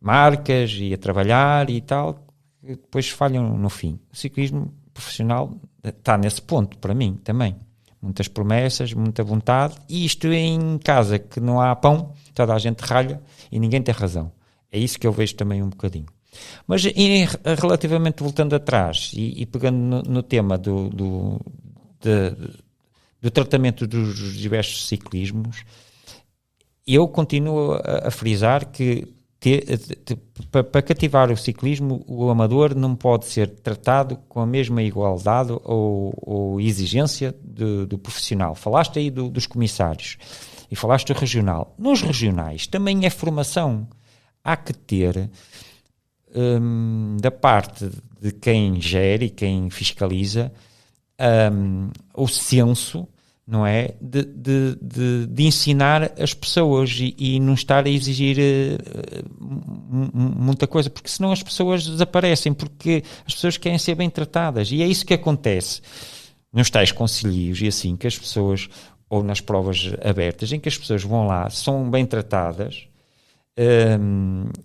C: marcas e a trabalhar e tal, que depois falham no fim. O ciclismo profissional está nesse ponto, para mim, também. Muitas promessas, muita vontade, e isto em casa, que não há pão, toda a gente ralha e ninguém tem razão. É isso que eu vejo também um bocadinho. Mas relativamente voltando atrás e pegando no tema do tratamento dos diversos ciclismos, eu continuo a frisar que para cativar o ciclismo, o amador não pode ser tratado com a mesma igualdade ou exigência do profissional. Falaste aí dos comissários e falaste do regional. Nos regionais também é formação. Há que ter da parte de quem gere e quem fiscaliza o senso, não é? De ensinar as pessoas e não estar a exigir muita coisa, porque senão as pessoas desaparecem, porque as pessoas querem ser bem tratadas, e é isso que acontece nos tais concílios e assim, que as pessoas, ou nas provas abertas, em que as pessoas vão lá, são bem tratadas,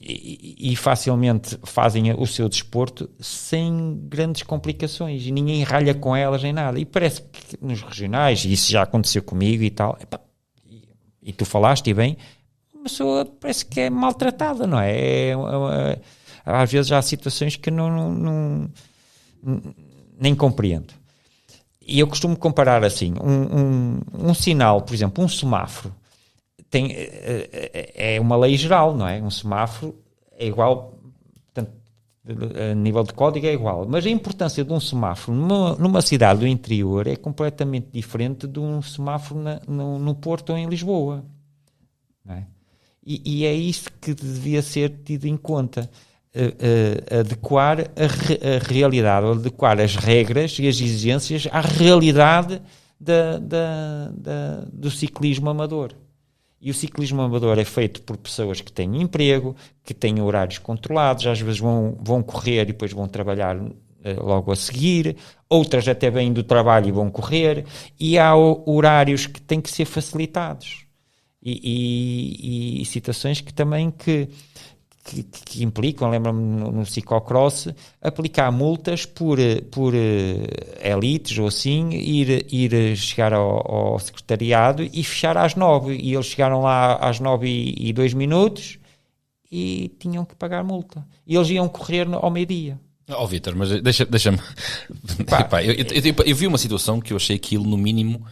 C: e facilmente fazem o seu desporto sem grandes complicações e ninguém ralha com elas nem nada. E parece que nos regionais, e isso já aconteceu comigo e tal, e tu falaste e bem, uma pessoa parece que é maltratada, não é? Às vezes há situações que nem compreendo. E eu costumo comparar assim, um sinal, por exemplo, um semáforo, é uma lei geral, não é? Um semáforo é igual, portanto, a nível de código é igual, mas a importância de um semáforo numa cidade do interior é completamente diferente de um semáforo no Porto ou em Lisboa, não é? E é isso que devia ser tido em conta, adequar a realidade, ou adequar as regras e as exigências à realidade do ciclismo amador. E o ciclismo amador é feito por pessoas que têm emprego, que têm horários controlados, às vezes vão correr e depois vão trabalhar logo a seguir, outras até vêm do trabalho e vão correr, e há horários que têm que ser facilitados. E situações que também que implicam, lembro-me no ciclocross, aplicar multas por elites ou assim, ir chegar ao secretariado e fechar às 9, e eles chegaram lá às 9:02 e tinham que pagar multa, e eles iam correr ao meio-dia.
B: Vítor, mas deixa-me eu vi uma situação que eu achei aquilo no mínimo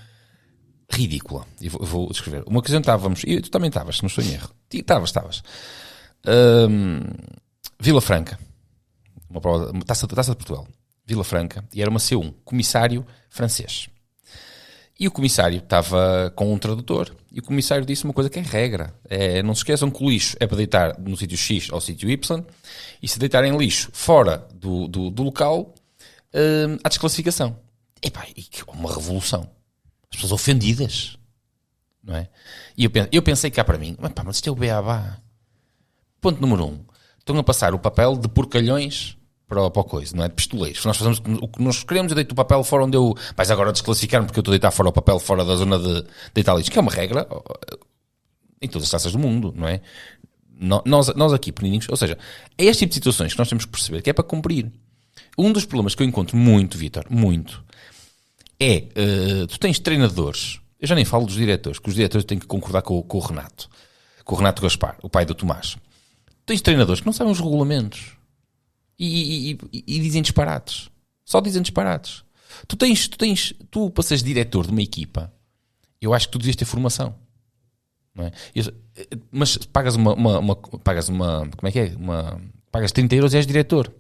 B: ridícula, e vou descrever. Uma ocasião estávamos, e tu também estavas, se não estou em erro, estavas Vila Franca, uma prova, taça de Portugal, Vila Franca, e era uma C1, comissário francês. E o comissário estava com um tradutor, e o comissário disse uma coisa que é regra: não se esqueçam que o lixo é para deitar no sítio X ou sítio Y, e se deitarem lixo fora do local, há desclassificação. E uma revolução. As pessoas ofendidas, não é? E eu pensei cá para mim, mas isto é o beabá. Ponto número 1. Estão a passar o papel de porcalhões para o coisa, não é? De pistoleiros. Nós fazemos o que nós queremos, eu deito o papel fora onde eu... Vais agora desclassificar-me porque eu estou a deitar fora o papel, fora da zona de deitar lixo, que é uma regra em todas as taças do mundo, não é? Nós aqui, pequenininhos, ou seja, é este tipo de situações que nós temos que perceber que é para cumprir. Um dos problemas que eu encontro muito, Vítor, muito, é, tu tens treinadores, eu já nem falo dos diretores, que os diretores têm que concordar com o Renato Gaspar, o pai do Tomás. Tens treinadores que não sabem os regulamentos e dizem disparates. Só dizem disparates. Tu para seres diretor de uma equipa, eu acho que tu devias ter formação, não é? Mas pagas como é que é? Pagas 30 euros e és diretor.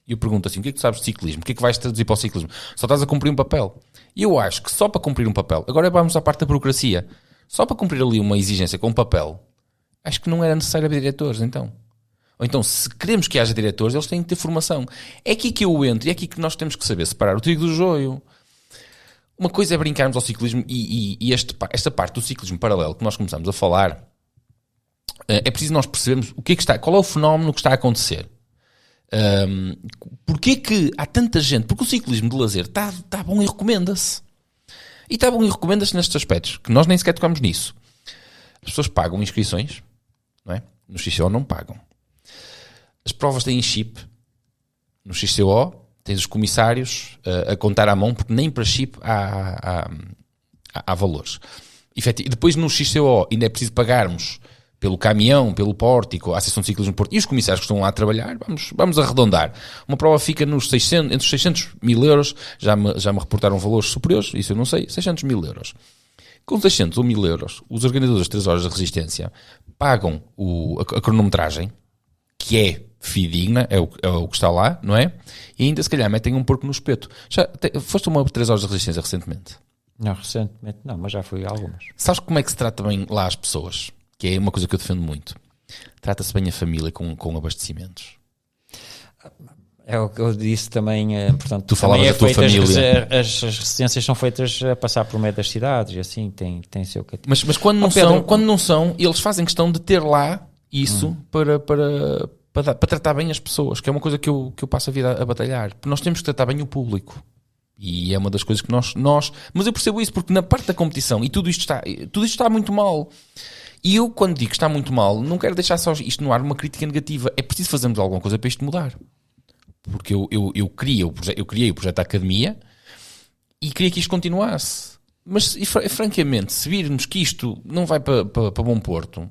B: E eu pergunto assim, o que é que tu sabes de ciclismo? O que é que vais traduzir para o ciclismo? Só estás a cumprir um papel. E eu acho que só para cumprir um papel, agora vamos à parte da burocracia, só para cumprir ali uma exigência com um papel, acho que não era necessário haver diretores, então. Ou então, se queremos que haja diretores, eles têm que ter formação. É aqui que eu entro, e é aqui que nós temos que saber separar o trigo do joio. Uma coisa é brincarmos ao ciclismo, e esta parte do ciclismo paralelo que nós começamos a falar, é preciso nós percebermos qual é o fenómeno que está a acontecer. Porquê que há tanta gente? Porque o ciclismo de lazer está bom e recomenda-se. E está bom e recomenda-se nestes aspectos, que nós nem sequer tocamos nisso. As pessoas pagam inscrições, não é? No XCO não pagam. as provas têm chip. No XCO tens os comissários a contar à mão, porque nem para chip há valores. E depois no XCO ainda é preciso pagarmos pelo caminhão, pelo pórtico, a Associação de Ciclismo no Porto e os comissários que estão lá a trabalhar. Vamos arredondar. Uma prova fica entre os 600 mil euros. Já me reportaram valores superiores, isso eu não sei, 600 mil euros. Com 600 ou 1000 euros, os organizadores das 3 horas de resistência pagam a cronometragem, que é fidedigna, é o que está lá, não é? E ainda se calhar metem um porco no espeto. Foste uma 3 horas de resistência recentemente?
C: Não, recentemente não, mas já fui a algumas.
B: Sabes como é que se trata bem lá as pessoas? Que é uma coisa que eu defendo muito. Trata-se bem a família com abastecimentos.
C: É o que eu disse também, portanto,
B: tu falavas da tua família.
C: As resistências são feitas a passar por meio das cidades e assim tem seu cativo.
B: Mas quando não são, eles fazem questão de ter lá isso para tratar bem as pessoas, que é uma coisa que eu passo a vida a batalhar. Porque nós temos que tratar bem o público. E é uma das coisas que nós... Mas eu percebo isso, porque na parte da competição, e tudo isto está muito mal. E eu, quando digo que está muito mal, não quero deixar só isto no ar uma crítica negativa. É preciso fazermos alguma coisa para isto mudar. Porque eu criei o projeto da Academia e queria que isto continuasse. Mas, francamente, se virmos que isto não vai para bom porto,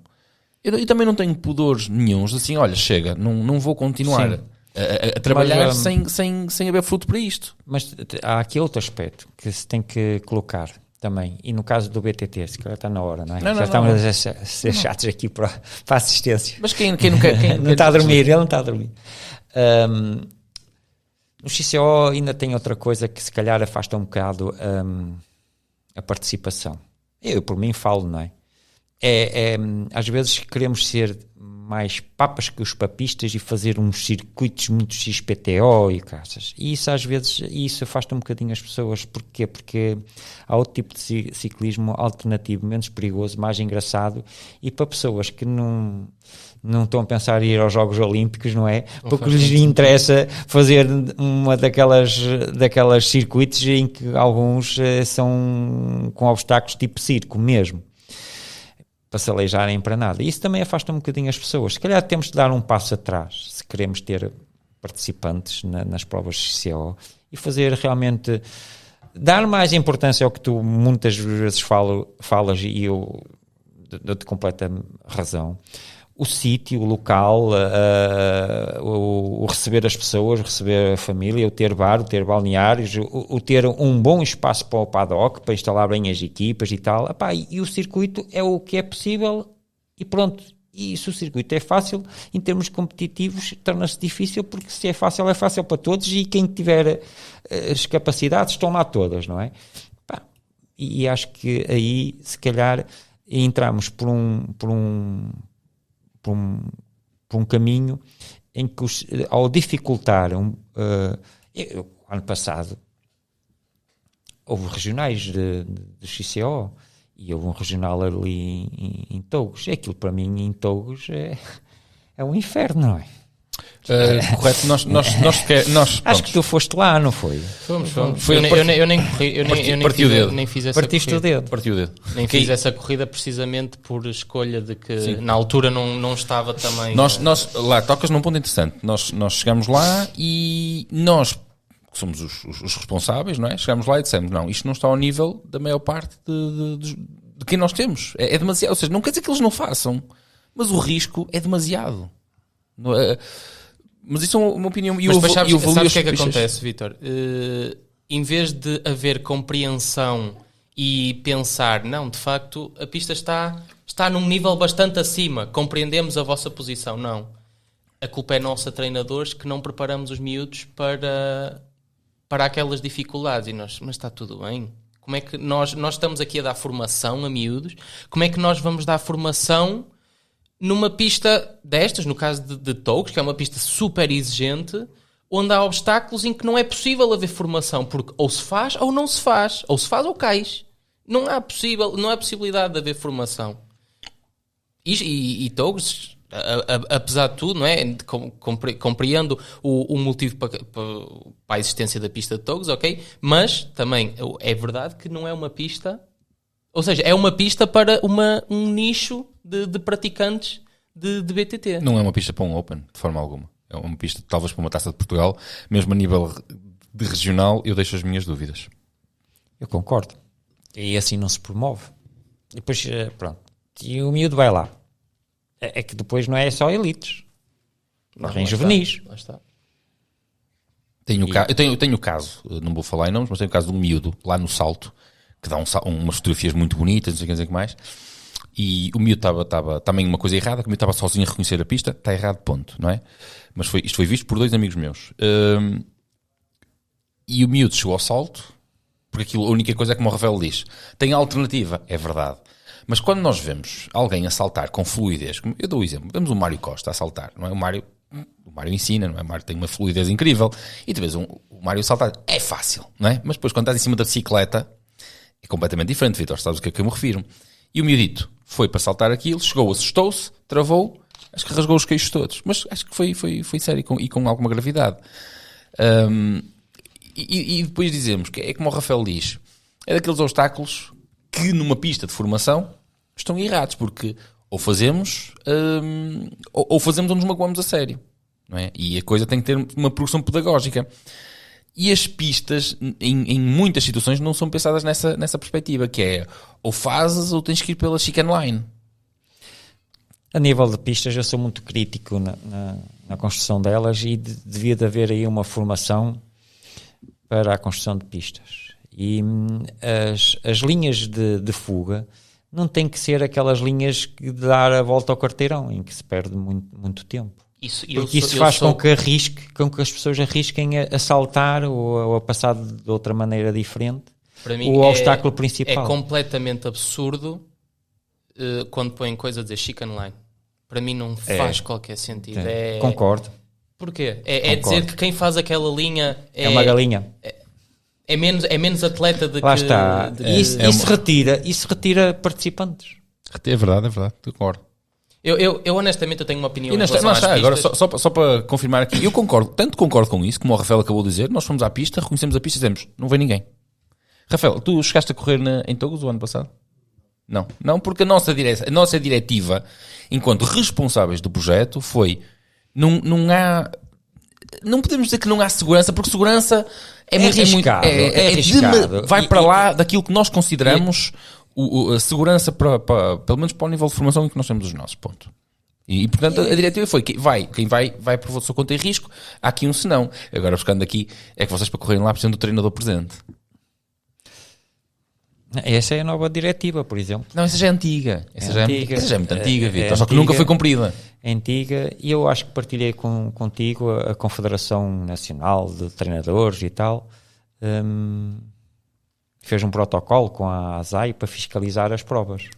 B: eu também não tenho pudores nenhuns. Assim, olha, chega, não vou continuar a trabalhar sem haver fruto para isto.
C: Mas há aqui outro aspecto que se tem que colocar também. E no caso do BTT, se calhar está na hora, não é? Já estamos a ser chatos aqui para a assistência.
B: Mas quem não quer...
C: não está a dormir, ele não está a dormir. No XCO ainda tem outra coisa que se calhar afasta um bocado a participação. Eu por mim falo, não é? Às vezes queremos ser mais papas que os papistas e fazer uns circuitos muito XPTO e caças. E isso às vezes afasta um bocadinho as pessoas. Porquê? Porque há outro tipo de ciclismo alternativo, menos perigoso, mais engraçado e para pessoas que não estão a pensar em ir aos Jogos Olímpicos, não é? Porque lhes interessa fazer uma daquelas circuitos em que alguns são com obstáculos tipo circo mesmo, para se aleijarem para nada. Isso também afasta um bocadinho as pessoas. Se calhar temos de dar um passo atrás, se queremos ter participantes nas provas XCO e fazer realmente, dar mais importância ao que tu muitas vezes falas e eu dou-te completa razão. O sítio, o local, o receber as pessoas, receber a família, o ter bar, o ter balneários, o ter um bom espaço para o paddock, para instalar bem as equipas e tal. E o circuito é o que é possível e pronto. E se o circuito é fácil, em termos competitivos, torna-se difícil, porque se é fácil para todos e quem tiver as capacidades estão lá todas, não é? E acho que aí, se calhar, entramos por um caminho em que ao dificultar ano passado houve regionais de XCO e houve um regional ali em Togos. Aquilo para mim em Togos é um inferno, não é?
B: Correto, nós
C: acho que tu foste lá, não foi?
A: Fomos. Eu nem corri, eu nem fiz essa
C: Partiste
A: corrida.
C: o dedo.
B: Partiu o dedo.
A: Nem fiz essa corrida precisamente por escolha de que na altura não estava também...
B: Nós lá, tocas num ponto interessante. Nós chegamos lá e nós, que somos os responsáveis, não é? Chegamos lá e dissemos, não, isto não está ao nível da maior parte de quem nós temos. É demasiado. Ou seja, não quer dizer que eles não façam, mas o risco é demasiado. Mas isso é uma opinião.
A: Mas sabes o que é que acontece, Vítor? Em vez de haver compreensão e pensar, não, de facto, a pista está num nível bastante acima, compreendemos a vossa posição. Não. A culpa é nossa, treinadores, que não preparamos os miúdos para aquelas dificuldades. Mas está tudo bem. Como é que nós estamos aqui a dar formação a miúdos? Como é que nós vamos dar formação numa pista destas, no caso de Togos, que é uma pista super exigente, onde há obstáculos em que não é possível haver formação, porque ou se faz ou não se faz, ou se faz ou cais. Não há possibilidade de haver formação. E Togos, apesar de tudo, não é? Compreendo o motivo para a existência da pista de Togos, ok? Mas também é verdade que não é uma pista, ou seja, é uma pista para um nicho de praticantes de BTT.
B: Não é uma pista para um Open, de forma alguma. é uma pista talvez para uma Taça de Portugal, mesmo a nível de regional, eu deixo as minhas dúvidas.
C: Eu concordo. E assim não se promove. E depois, pronto, e o miúdo vai lá. É que depois não é só elites. Correm juvenis.
A: Lá está.
B: Eu tenho o caso, não vou falar em nomes, mas tenho o caso de um miúdo lá no Salto, que dá umas fotografias muito bonitas, não sei o que mais, e o miúdo estava também uma coisa errada, que o miúdo estava sozinho a reconhecer a pista, está errado, ponto, não é? Mas isto foi visto por 2 amigos meus. E o miúdo chegou ao Salto, porque aquilo, a única coisa é como o Rafael diz, tem alternativa, é verdade. Mas quando nós vemos alguém a saltar com fluidez, como eu dou o exemplo, vemos o Mário Costa a saltar, não é? O Mário ensina, não é? O Mário tem uma fluidez incrível, e tu vês o Mário saltar, é fácil, não é? Mas depois quando estás em cima da bicicleta, é completamente diferente, Vitor, sabes o que é que eu me refiro. E o miudito foi para saltar aquilo, chegou, assustou-se, travou, acho que rasgou os queixos todos, mas acho que foi sério e com alguma gravidade. E depois dizemos, que é como o Rafael diz, é daqueles obstáculos que numa pista de formação estão errados, porque ou fazemos ou nos magoamos a sério, não é? E a coisa tem que ter uma progressão pedagógica. E as pistas, em muitas situações, não são pensadas nessa perspectiva, que é ou fazes ou tens que ir pela chicane line.
C: A nível de pistas, eu sou muito crítico na construção delas e devia de haver aí uma formação para a construção de pistas. E as linhas de fuga não têm que ser aquelas linhas que dar a volta ao quarteirão, em que se perde muito tempo. Porque isso faz com que as pessoas arrisquem a saltar ou a passar de outra maneira diferente.
A: Para mim
C: o obstáculo principal.
A: É completamente absurdo quando põem coisa a dizer chicane line. Para mim não faz qualquer sentido.
C: Concordo.
A: Porquê? É dizer que quem faz aquela linha
C: é uma galinha.
A: É menos atleta do que...
C: Lá está. Isso retira participantes.
B: É verdade, concordo.
A: Eu honestamente tenho uma opinião.
B: Agora, só para confirmar aqui, eu concordo com isso, como o Rafael acabou de dizer. Nós fomos à pista, reconhecemos a pista e dizemos, não vem ninguém. Rafael, tu chegaste a correr em Togos o ano passado? Não, porque a nossa diretiva, enquanto responsáveis do projeto, foi não podemos dizer que não há segurança, porque segurança é muito arriscado. Vai para lá daquilo que nós consideramos a segurança pelo menos para o nível de formação em que nós temos os nossos, ponto. E portanto a diretiva foi quem vai por sua conta e risco. Há aqui um senão. Agora buscando aqui é que vocês para correrem lá precisam do treinador presente.
C: Essa é a nova diretiva, por exemplo.
B: Não, essa já é antiga. Essa já é muito antiga, Vitor. Só que nunca foi cumprida.
C: É antiga, e eu acho que partilhei contigo a Confederação Nacional de Treinadores e tal. Fez um protocolo com a ASAI para fiscalizar as provas.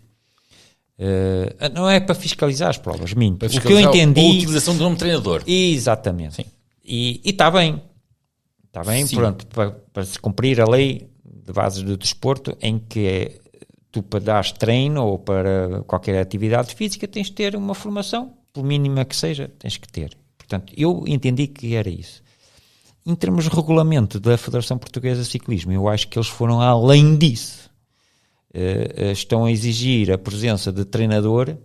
C: Não é para fiscalizar as provas, minto. O que eu entendi...
B: A utilização do nome treinador.
C: Exatamente. Sim. E está bem. Está bem, pronto, para se cumprir a lei de bases do desporto, em que tu para dar treino ou para qualquer atividade física tens de ter uma formação, por mínima que seja, tens que ter. Portanto, eu entendi que era isso. Em termos de regulamento da Federação Portuguesa de Ciclismo, eu acho que eles foram além disso. Estão a exigir a presença de treinador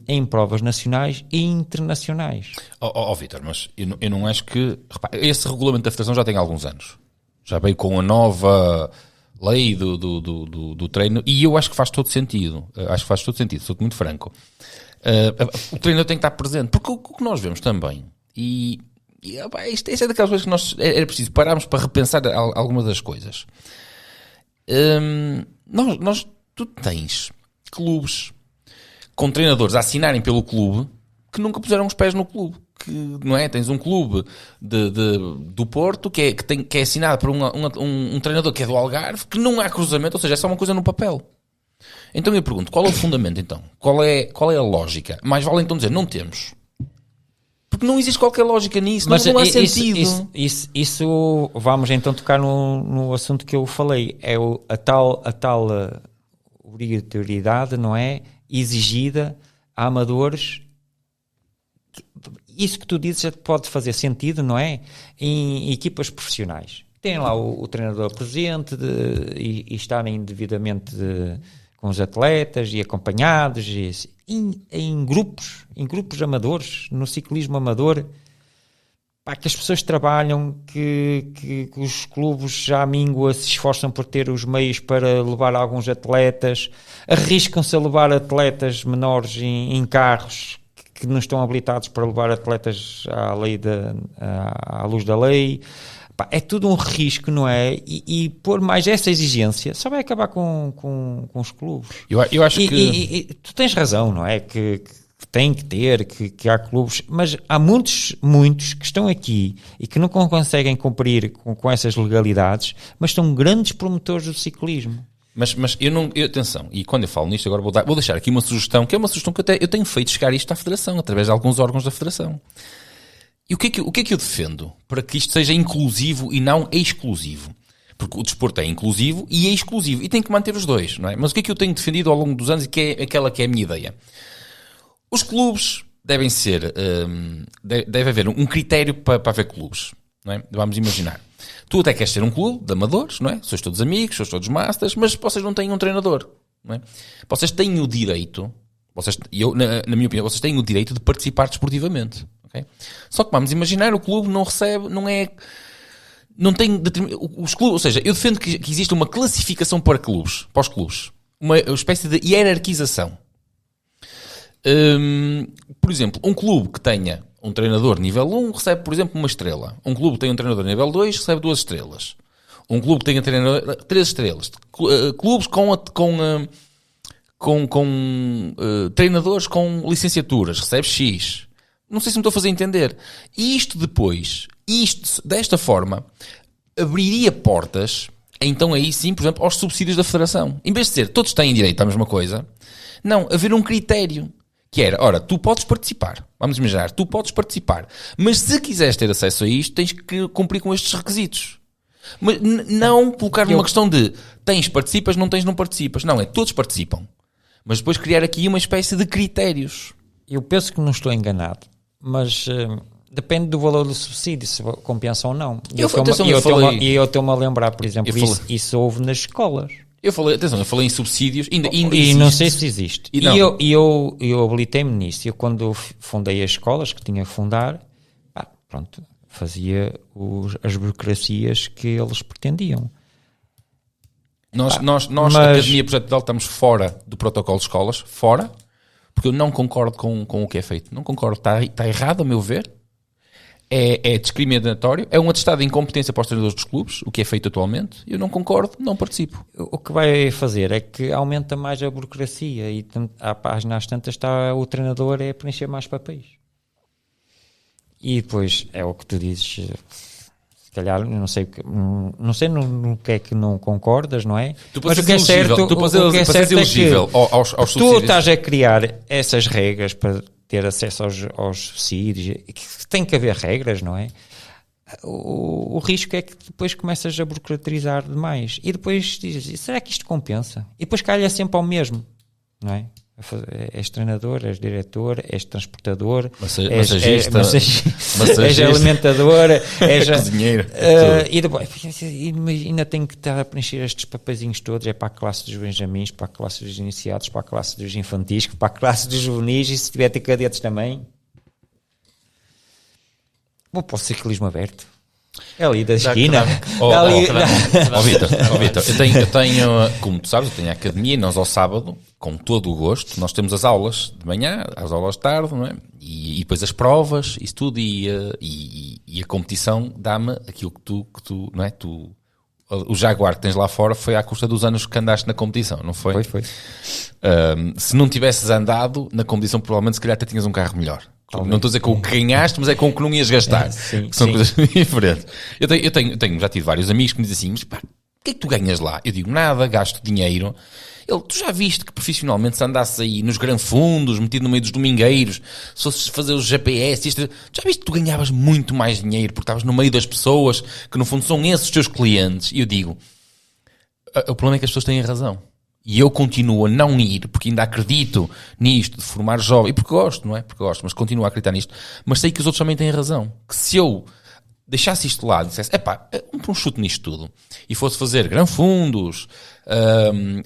C: em provas nacionais e internacionais.
B: Vítor, mas eu não acho que... Repara, esse regulamento da Federação já tem alguns anos. Já veio com a nova lei do treino e eu acho que faz todo sentido. Sou muito franco. O treinador tem que estar presente. Porque o que nós vemos também, isto é daquelas coisas que nós era preciso pararmos para repensar algumas das coisas. Tu tens clubes com treinadores a assinarem pelo clube que nunca puseram os pés no clube. Não é? Tens um clube do Porto que é assinado por um treinador que é do Algarve, que não há cruzamento, ou seja, é só uma coisa no papel. Então eu pergunto, qual é o fundamento então? Qual é a lógica? Mais vale então dizer, não temos. Porque não existe qualquer lógica nisso, mas não há sentido.
C: Isso vamos então tocar no assunto que eu falei, é a tal obrigatoriedade, não é? Exigida a amadores. Isso que tu dizes pode fazer sentido, não é? Em equipas profissionais. Tem lá o treinador presente e estarem devidamente com os atletas e acompanhados. Em grupos amadores, no ciclismo amador, que as pessoas trabalham, que os clubes já à míngua se esforçam por ter os meios para levar alguns atletas, arriscam-se a levar atletas menores em carros que não estão habilitados para levar atletas à luz da lei. É tudo um risco, não é? E pôr mais essa exigência só vai acabar com os clubes.
B: Eu acho que...
C: E tu tens razão, não é? Que tem que ter, que há clubes, mas há muitos que estão aqui e que não conseguem cumprir com essas legalidades, mas são grandes promotores do ciclismo.
B: Mas atenção, e quando eu falo nisto, agora vou deixar aqui uma sugestão, que é uma sugestão que eu tenho feito chegar isto à Federação, através de alguns órgãos da Federação. E o que é que eu defendo? Para que isto seja inclusivo e não exclusivo. Porque o desporto é inclusivo e é exclusivo. E tem que manter os dois, não é? Mas o que é que eu tenho defendido ao longo dos anos e que é aquela que é a minha ideia? Os clubes devem ser... deve haver um critério para haver clubes, não é? Vamos imaginar. Tu até queres ser um clube de amadores, não é? Sois todos amigos, sois todos masters, mas vocês não têm um treinador, não é? Vocês têm o direito... na minha opinião, vocês têm o direito de participar desportivamente. Okay? Só que vamos imaginar, o clube não recebe, não tem os clubes, ou seja, eu defendo que existe uma classificação para os clubes, uma espécie de hierarquização. Por exemplo, um clube que tenha um treinador nível 1 recebe, por exemplo, uma estrela. Um clube que tem um treinador nível 2 recebe 2 estrelas. Um clube que tenha um treinador 3 estrelas. Clubes com treinadores com licenciaturas recebe X. Não sei se me estou a fazer entender. E isto desta forma, abriria portas, então aí sim, por exemplo, aos subsídios da Federação. Em vez de ser todos têm direito à mesma coisa, não, haver um critério. Que era, ora, tu podes participar. Vamos imaginar, tu podes participar. Mas se quiseres ter acesso a isto, tens que cumprir com estes requisitos. Mas não colocar numa questão de participas, não participas. Não, todos participam. Mas depois criar aqui uma espécie de critérios.
C: Eu penso que não estou enganado. Mas depende do valor do subsídio, se compensa ou não. E eu estou-me a lembrar, por exemplo, isso houve nas escolas.
B: Eu falei em subsídios, ainda
C: e não sei se existe. E eu habilitei-me nisso. Eu, quando fundei as escolas, que tinha que fundar, fazia as burocracias que eles pretendiam.
B: Nós a Academia Projeto Pedal, estamos fora do protocolo de escolas, fora, porque eu não concordo com o que é feito. Não concordo, está errado a meu ver. É discriminatório, é um atestado de incompetência para os treinadores dos clubes, o que é feito atualmente. Eu não concordo, não participo.
C: O que vai fazer é que aumenta mais a burocracia e à página às tantas está o treinador a preencher mais papéis. E depois é o que tu dizes, se calhar, não sei no que é que não concordas, não é?
B: Mas o que é certo, elegível aos subsídios.
C: Tu estás a criar essas regras para ter acesso aos subsídios, que tem que haver regras, não é? O risco é que depois começas a burocratizar demais e depois dizes, será que isto compensa? E depois calha sempre ao mesmo, não é? És treinador, és diretor, és transportador,
B: massagista,
C: és alimentador, és
B: cozinheiro.
C: E depois ainda tenho que estar a preencher estes papezinhos todos. É para a classe dos benjamins, para a classe dos iniciados, para a classe dos infantis, para a classe dos juvenis, e se tiver ter cadetes também. Vou para o ciclismo aberto. É ali da esquina.
B: Vitor, eu tenho, como tu sabes, eu tenho a academia e nós ao sábado, com todo o gosto, nós temos as aulas de manhã, as aulas de tarde, não é? E depois as provas, isso tudo, e a competição dá-me aquilo que tu, não é? O Jaguar que tens lá fora foi à custa dos anos que andaste na competição, não foi?
C: Foi.
B: Se não tivesses andado na competição, provavelmente se calhar até tinhas um carro melhor. Não estou a dizer com o que ganhaste, mas é com o que não ias gastar. Que são coisas diferentes. Já tive vários amigos que me dizem assim, mas pá, o que é que tu ganhas lá? Eu digo, nada, gasto dinheiro. Tu já viste que profissionalmente se andasses aí nos granfundos, metido no meio dos domingueiros, se fosses fazer os GPS, já viste que tu ganhavas muito mais dinheiro porque estavas no meio das pessoas, que no fundo são esses os teus clientes. E eu digo, o problema é que as pessoas têm razão. E eu continuo a não ir, porque ainda acredito nisto, de formar jovens, e porque gosto, não é? Porque gosto, mas continuo a acreditar nisto. Mas sei que os outros também têm razão. Que se eu deixasse isto lá, dissesse, um chute nisto tudo, e fosse fazer granfundos,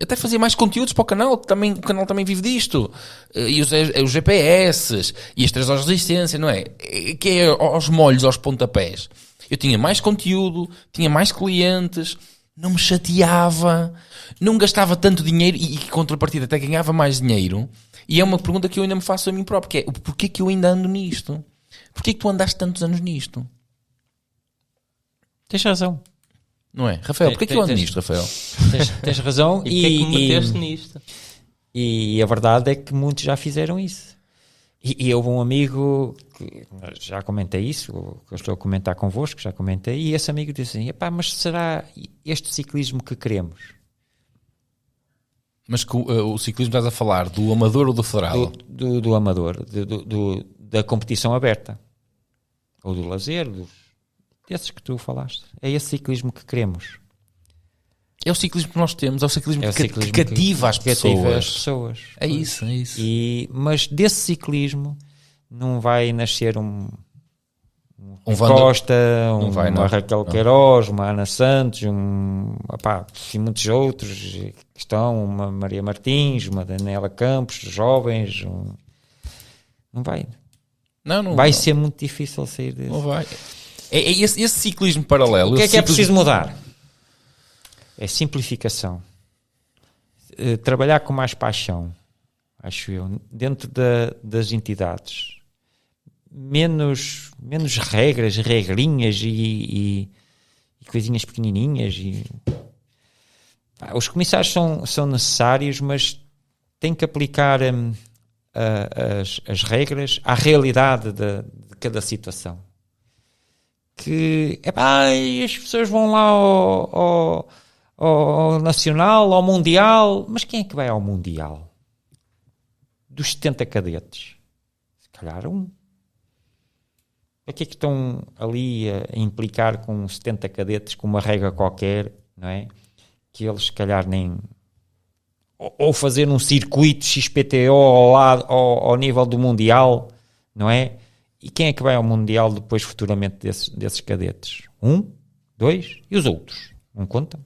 B: até fazia mais conteúdos para o canal, que também, o canal também vive disto, e os GPS, e as 3 horas de resistência, não é? Que é aos molhos, aos pontapés. Eu tinha mais conteúdo, tinha mais clientes, não me chateava, não gastava tanto dinheiro e contrapartida até ganhava mais dinheiro. E é uma pergunta que eu ainda me faço a mim próprio, que é, porquê que eu ainda ando nisto? Porquê que tu andaste tantos anos nisto?
C: Tens razão.
B: Não é? Rafael, porquê que eu ando nisto, Rafael?
C: Tens razão.
A: E porquê que me meteste nisto?
C: E a verdade é que muitos já fizeram isso. E houve um amigo, que já comentei isso, que eu estou a comentar convosco, já comentei, e esse amigo disse assim, mas será este ciclismo que queremos?
B: Mas que o ciclismo estás a falar do amador ou do federado?
C: Do amador, da competição aberta. Ou do lazer, desses que tu falaste. É esse ciclismo que queremos.
B: É o ciclismo que nós temos, é o ciclismo que cativa as pessoas. É isso.
C: Mas desse ciclismo não vai nascer um
B: Costa,
C: uma Raquel Queiroz, uma Ana Santos, e muitos outros que estão, uma Maria Martins, uma Daniela Campos, jovens. Não vai.
B: Não
C: vai ser muito difícil sair desse.
B: Não vai. É esse ciclismo paralelo.
C: O que é preciso mudar? É simplificação. Trabalhar com mais paixão, acho eu, dentro das entidades. Menos regrinhas e coisinhas pequenininhas. Os comissários são necessários, mas tem que aplicar as regras à realidade de cada situação. Que as pessoas vão lá ao Nacional, ao Mundial, mas quem é que vai ao Mundial? Dos 70 cadetes? Se calhar um. Para que é que estão ali a implicar com 70 cadetes com uma regra qualquer, não é? Que eles se calhar nem... Ou fazer um circuito XPTO ao nível do Mundial, não é? E quem é que vai ao Mundial depois futuramente desses cadetes? 1, 2 e os outros? Não contam?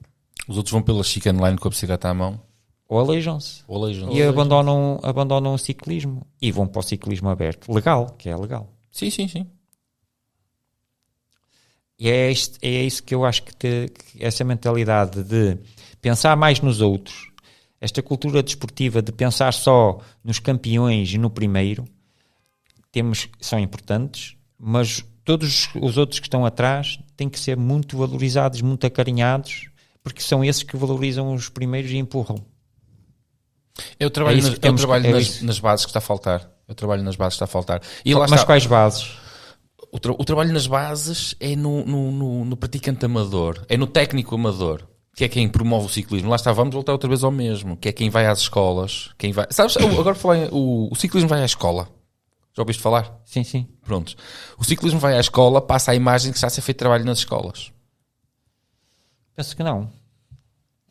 B: Os outros vão pela chicane line com a bicicleta à mão.
C: Ou aleijam-se. E abandonam o ciclismo. E vão para o ciclismo aberto. Legal, que é legal.
B: Sim.
C: E é isso que eu acho que essa mentalidade de pensar mais nos outros, esta cultura desportiva de pensar só nos campeões e no primeiro, são importantes, mas todos os outros que estão atrás têm que ser muito valorizados, muito acarinhados, porque são esses que valorizam os primeiros e empurram.
B: Eu trabalho nas bases que está a faltar.
C: Mas quais bases?
B: O trabalho nas bases é no praticante amador, é no técnico amador, que é quem promove o ciclismo. Lá está, vamos voltar outra vez ao mesmo, que é quem vai às escolas. Sabes, agora falei, o ciclismo vai à escola. Já ouviste falar?
C: Sim.
B: Prontos. O ciclismo vai à escola, passa a imagem que está a ser feito trabalho nas escolas.
C: Penso que não.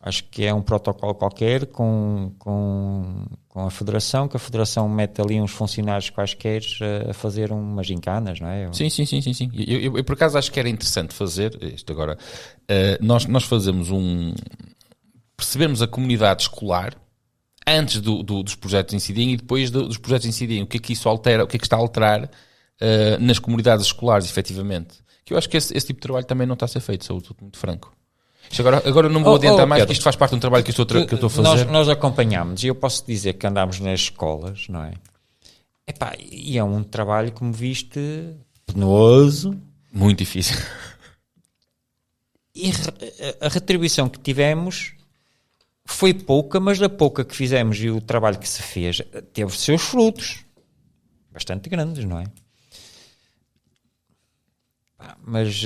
C: Acho que é um protocolo qualquer com a Federação, que a Federação mete ali uns funcionários quaisquer a fazer umas gincanas, não é?
B: Sim. Eu por acaso acho que era interessante fazer isto agora. Nós fazemos percebemos a comunidade escolar antes dos projetos incidirem e depois dos projetos incidirem. O que é que isso altera, o que é que está a alterar nas comunidades escolares, efetivamente. Que eu acho que esse tipo de trabalho também não está a ser feito, sou muito franco. Agora não vou adiantar mais, porque isto faz parte de um trabalho que eu estou a fazer.
C: Nós acompanhámos, e eu posso dizer que andámos nas escolas, não é? E é um trabalho, como viste, penoso.
B: Muito difícil.
C: E a retribuição que tivemos foi pouca, mas da pouca que fizemos e o trabalho que se fez teve seus frutos. Bastante grandes, não é? Mas...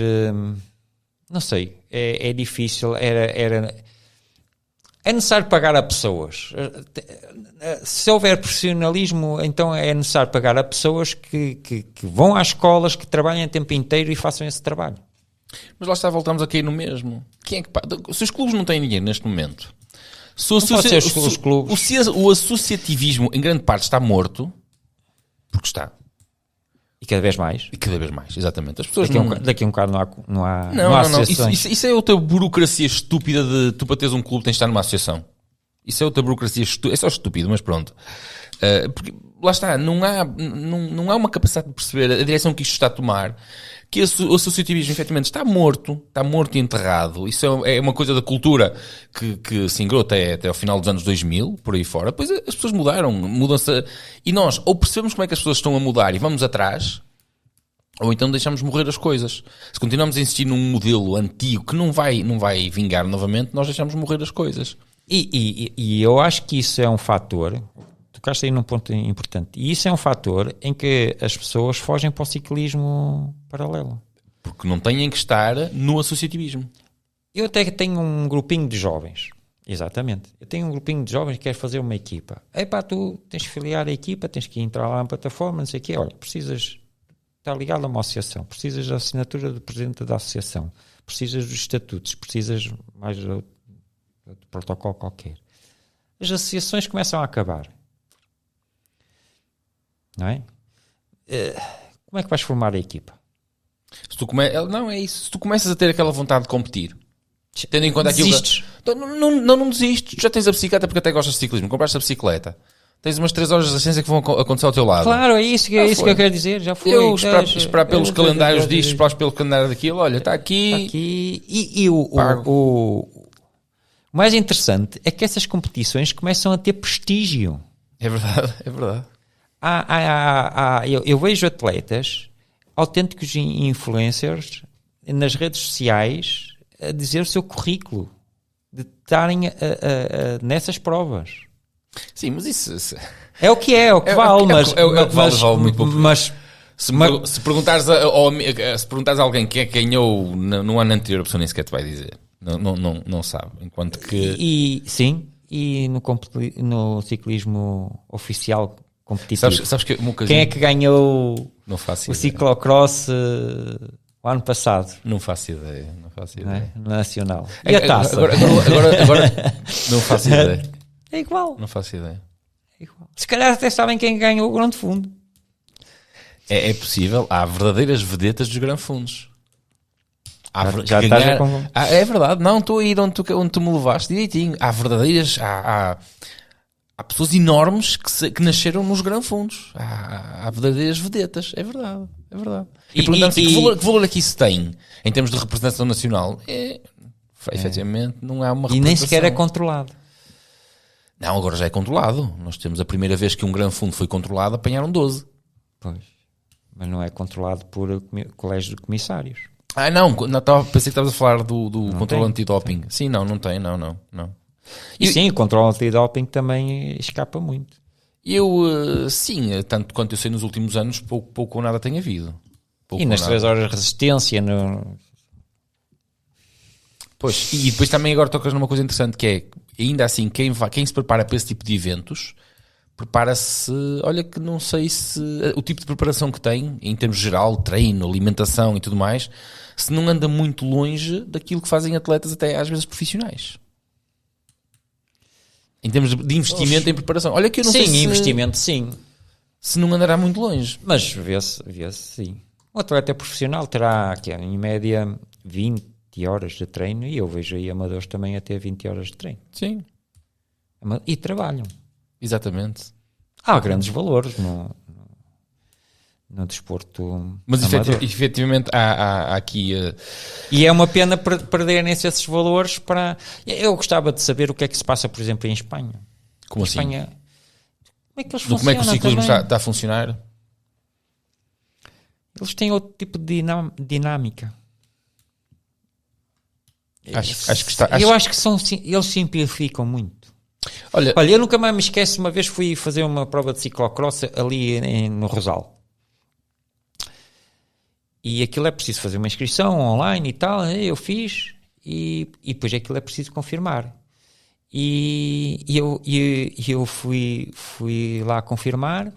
C: não sei, é difícil, é necessário pagar a pessoas. Se houver profissionalismo, então é necessário pagar a pessoas que vão às escolas, que trabalhem o tempo inteiro e façam esse trabalho.
B: Mas lá está, voltamos a cair no mesmo. Quem é que se os clubes não têm dinheiro neste momento, o associativismo em grande parte está morto, porque está.
C: E cada vez mais.
B: E cada vez mais, exatamente. As pessoas
C: daqui a um bocado não há
B: associações. Isso é outra burocracia estúpida de tu para teres um clube tens de estar numa associação. Isso é outra burocracia estúpida. É só estúpido, mas pronto. Porque, lá está, não há uma capacidade de perceber a direção que isto está a tomar, que o associativismo efetivamente está morto e enterrado. Isso é uma coisa da cultura que se ingrou até ao final dos anos 2000, por aí fora. Depois as pessoas mudam-se, e nós ou percebemos como é que as pessoas estão a mudar e vamos atrás, ou então deixamos morrer as coisas. Se continuamos a insistir num modelo antigo que não vai vingar novamente, nós deixamos morrer as coisas.
C: E eu acho que isso é um fator, tocaste aí num ponto importante, e isso é um fator em que as pessoas fogem para o ciclismo paralelo.
B: Porque não têm que estar no associativismo.
C: Eu até tenho um grupinho de jovens, exatamente, eu tenho um grupinho de jovens que quer fazer uma equipa. Epá, tu tens que filiar a equipa, tens que entrar lá na plataforma, não sei o quê, olha, precisas estar ligado a uma associação, precisas da assinatura do presidente da associação, precisas dos estatutos, precisas mais de protocolo qualquer. As associações começam a acabar. Não é? Como é que vais formar a equipa?
B: Não, é isso. Se tu começas a ter aquela vontade de competir, tendo em conta aquilo...
C: Desistes?
B: Não desistes. Tu já tens a bicicleta porque até gostas de ciclismo. Compraste a bicicleta. Tens umas 3 horas de assistência que vão acontecer ao teu lado.
C: Claro, é isso que eu quero dizer. Já foi.
B: Esperar pelos calendários disto, esperar pelo calendário daquilo. Olha, está aqui.
C: E o mais interessante é que essas competições começam a ter prestígio.
B: É verdade, é verdade.
C: Eu vejo atletas, autênticos influencers, nas redes sociais, a dizer o seu currículo, de estarem nessas provas.
B: Sim, mas isso...
C: É o que vale, mas...
B: É o que vale muito pouco.
C: Mas...
B: Se perguntares a alguém quem é que ganhou no ano anterior, a pessoa nem sequer te vai dizer. Não sabe. Enquanto que...
C: E no ciclismo oficial competitivo.
B: Sabes que
C: quem é que ganhou
B: o
C: ciclocross o ano passado?
B: Não faço ideia.
C: É? Nacional. E a taça?
B: Agora não faço ideia.
C: É igual.
B: Não faço ideia.
C: É igual. Se calhar até sabem quem ganhou o Grande Fundo.
B: É possível. Há verdadeiras vedetas dos Grandes Fundos.
C: Já estás a
B: é verdade. Não, estou a ir onde tu me levaste direitinho. Há verdadeiras... Há pessoas enormes que nasceram nos Grandes Fundos. Há verdadeiras vedetas. É verdade. É verdade. E perguntamos que valor é que isso tem em termos de representação nacional. Efetivamente, não há uma representação.
C: E nem sequer é controlado.
B: Não, agora já é controlado. Nós temos a primeira vez que um Grande Fundo foi controlado, apanharam 12.
C: Pois. Mas não é controlado por colégio de comissários.
B: Não. Pensei que estavas a falar do controle antidoping. Sim, não tem. Não.
C: Sim, o controle antidoping também escapa muito.
B: Sim, tanto quanto eu sei nos últimos anos, pouco ou nada tem havido.
C: E nas 3 horas de resistência...
B: Pois, e depois também agora tocas numa coisa interessante, que é, ainda assim, quem se prepara para esse tipo de eventos, prepara-se, olha que não sei se o tipo de preparação que tem, em termos geral, treino, alimentação e tudo mais, se não anda muito longe daquilo que fazem atletas até às vezes profissionais. Em termos de investimento em preparação. Olha que eu não sei se...
C: investimento, sim.
B: Se não andará muito longe.
C: Mas vê-se, sim. O atleta profissional terá, em média, 20 horas de treino, e eu vejo aí amadores também a ter 20 horas de treino.
B: Sim.
C: E trabalham.
B: Exatamente.
C: Há grandes valores no desporto.
B: Mas efetivamente há aqui...
C: E é uma pena perderem-se esses valores para... Eu gostava de saber o que é que se passa, por exemplo, em Espanha.
B: Como assim?
C: Espanha... Como é que eles funcionam?
B: Como é que o ciclismo está a funcionar?
C: Eles têm outro tipo de dinâmica. Eu acho que eles simplificam muito. Olha, eu nunca mais me esqueço, uma vez fui fazer uma prova de ciclocross ali no Rosal. E aquilo é preciso fazer uma inscrição online e tal, eu fiz, e depois aquilo é preciso confirmar. E eu fui lá confirmar,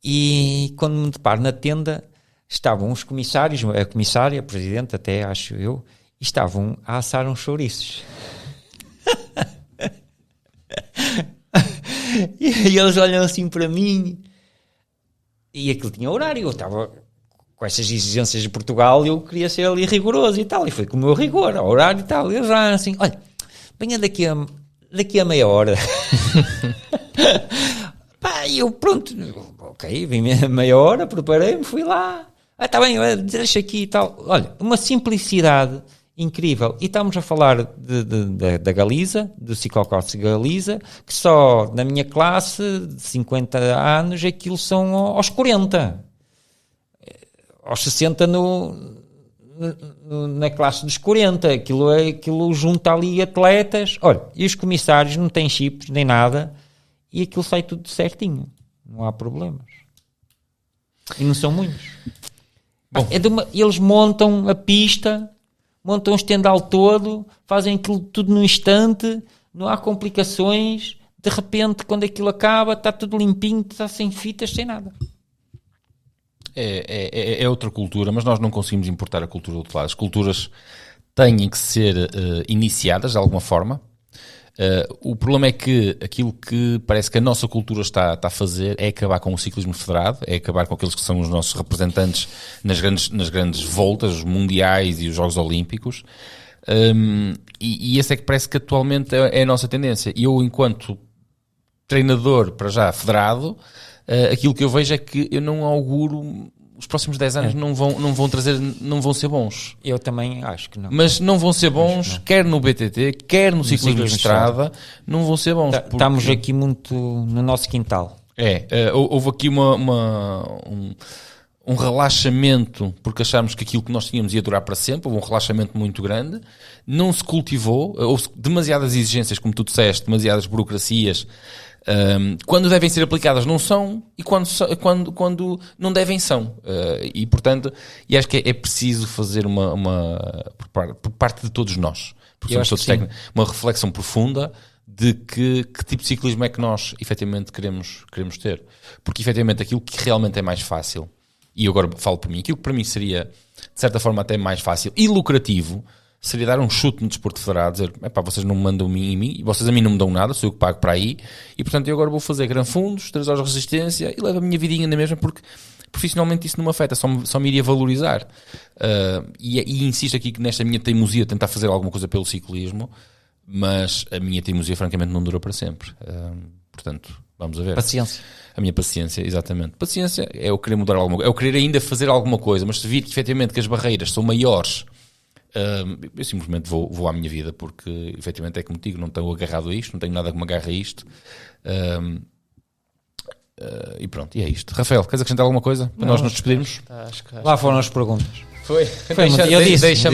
C: e quando me deparo na tenda, estavam os comissários, a comissária, a presidente até, acho eu, e estavam a assar uns chouriços. E eles olham assim para mim E aquilo tinha horário, eu estava com essas exigências de Portugal e eu queria ser ali rigoroso e tal, e foi com o meu rigor, ao horário e tal, e eu já assim, olha, venha daqui a meia hora. Pá, e eu pronto, ok, vim meia hora, preparei-me, fui lá, está bem, deixa aqui e tal. Olha, uma simplicidade incrível. E estamos a falar da Galiza, do Ciclocross Galiza, que só na minha classe de 50 anos aquilo são aos 40. Aos 60 na classe dos 40. Aquilo junta ali atletas. Olha, e os comissários não têm chips nem nada. E aquilo sai tudo certinho. Não há problemas. E não são muitos. Bom, eles montam a pista, montam o estendal todo, fazem aquilo tudo num instante, não há complicações. De repente, quando aquilo acaba, está tudo limpinho, está sem fitas, sem nada.
B: É outra cultura, mas nós não conseguimos importar a cultura do outro lado. As culturas têm que ser iniciadas de alguma forma. O problema é que aquilo que parece que a nossa cultura está a fazer é acabar com o ciclismo federado, é acabar com aqueles que são os nossos representantes nas grandes voltas, os mundiais e os Jogos Olímpicos. E esse é que parece que atualmente é a nossa tendência. E eu, enquanto treinador, para já, federado, aquilo que eu vejo é que eu não auguro os próximos 10 anos não vão ser bons.
C: Eu também acho que não.
B: Mas não vão ser bons, quer no BTT, quer no ciclismo de estrada, não vão ser bons.
C: Estamos aqui muito no nosso quintal.
B: Houve aqui um relaxamento, porque achámos que aquilo que nós tínhamos ia durar para sempre, houve um relaxamento muito grande, não se cultivou, houve demasiadas exigências, como tu disseste, demasiadas burocracias, quando devem ser aplicadas não são, e quando não devem são. E portanto, acho que é preciso fazer por parte de todos nós, porque somos todos técnicos, uma reflexão profunda de que tipo de ciclismo é que nós efetivamente queremos ter. Porque efetivamente aquilo que realmente é mais fácil, e eu agora falo por mim, aquilo que para mim seria de certa forma até mais fácil e lucrativo, seria dar um chute no desporto federado, dizer, vocês não me mandam em mim, e vocês a mim não me dão nada, sou eu que pago para aí, e portanto eu agora vou fazer gran fundos, 3 horas de resistência, e levo a minha vidinha na mesma, porque profissionalmente isso não me afeta, só me iria valorizar. E insisto aqui que nesta minha teimosia de tentar fazer alguma coisa pelo ciclismo, mas a minha teimosia francamente não dura para sempre. Portanto, vamos a ver.
C: Paciência.
B: A minha paciência, exatamente. Paciência é eu querer mudar alguma coisa, é eu querer ainda fazer alguma coisa, mas se vir que efetivamente que as barreiras são maiores, eu simplesmente vou à minha vida, porque efetivamente é como digo, não estou agarrado a isto, não tenho nada que me agarre a isto. E pronto, e é isto. Rafael, queres acrescentar alguma coisa para nós nos despedirmos?
C: Acho Lá foram as perguntas.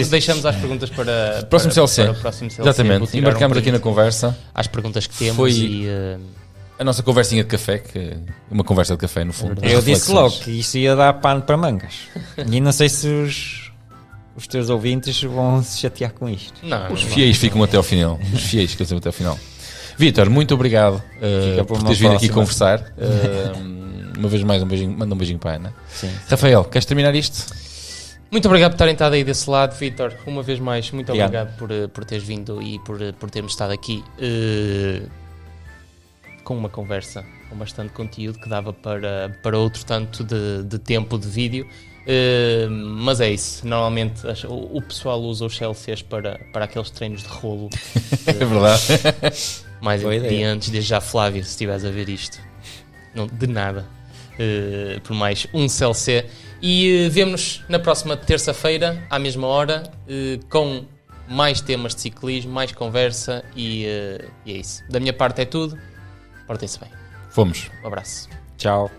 A: Deixamos as perguntas para o próximo CLC.
B: Exatamente, embarcamos aqui na conversa.
A: Às perguntas que temos.
B: A nossa conversinha de café, que é uma conversa de café no fundo.
C: Eu disse logo que isso ia dar pano para mangas. E não sei se os teus ouvintes vão se chatear com isto.
B: Os fiéis ficam até ao final. Os fiéis ficam até ao final. Vítor, muito obrigado por teres vindo aqui conversar. Uma vez mais, manda um beijinho para a Ana.
C: Sim.
B: Rafael, queres terminar isto?
A: Muito obrigado por terem estado aí desse lado, Vítor. Uma vez mais, muito obrigado por teres vindo e por termos estado aqui com uma conversa com bastante conteúdo que dava para outro tanto de tempo de vídeo. Mas é isso, normalmente o pessoal usa os CLCs para aqueles treinos de rolo.
B: É verdade.
A: Mais adiante, desde já, Flávio, se estiveres a ver isto, não, de nada, por mais um CLC. E vemo-nos na próxima terça-feira, à mesma hora, com mais temas de ciclismo, mais conversa e é isso. Da minha parte é tudo. Portem-se bem.
B: Fomos.
A: Um abraço.
C: Tchau.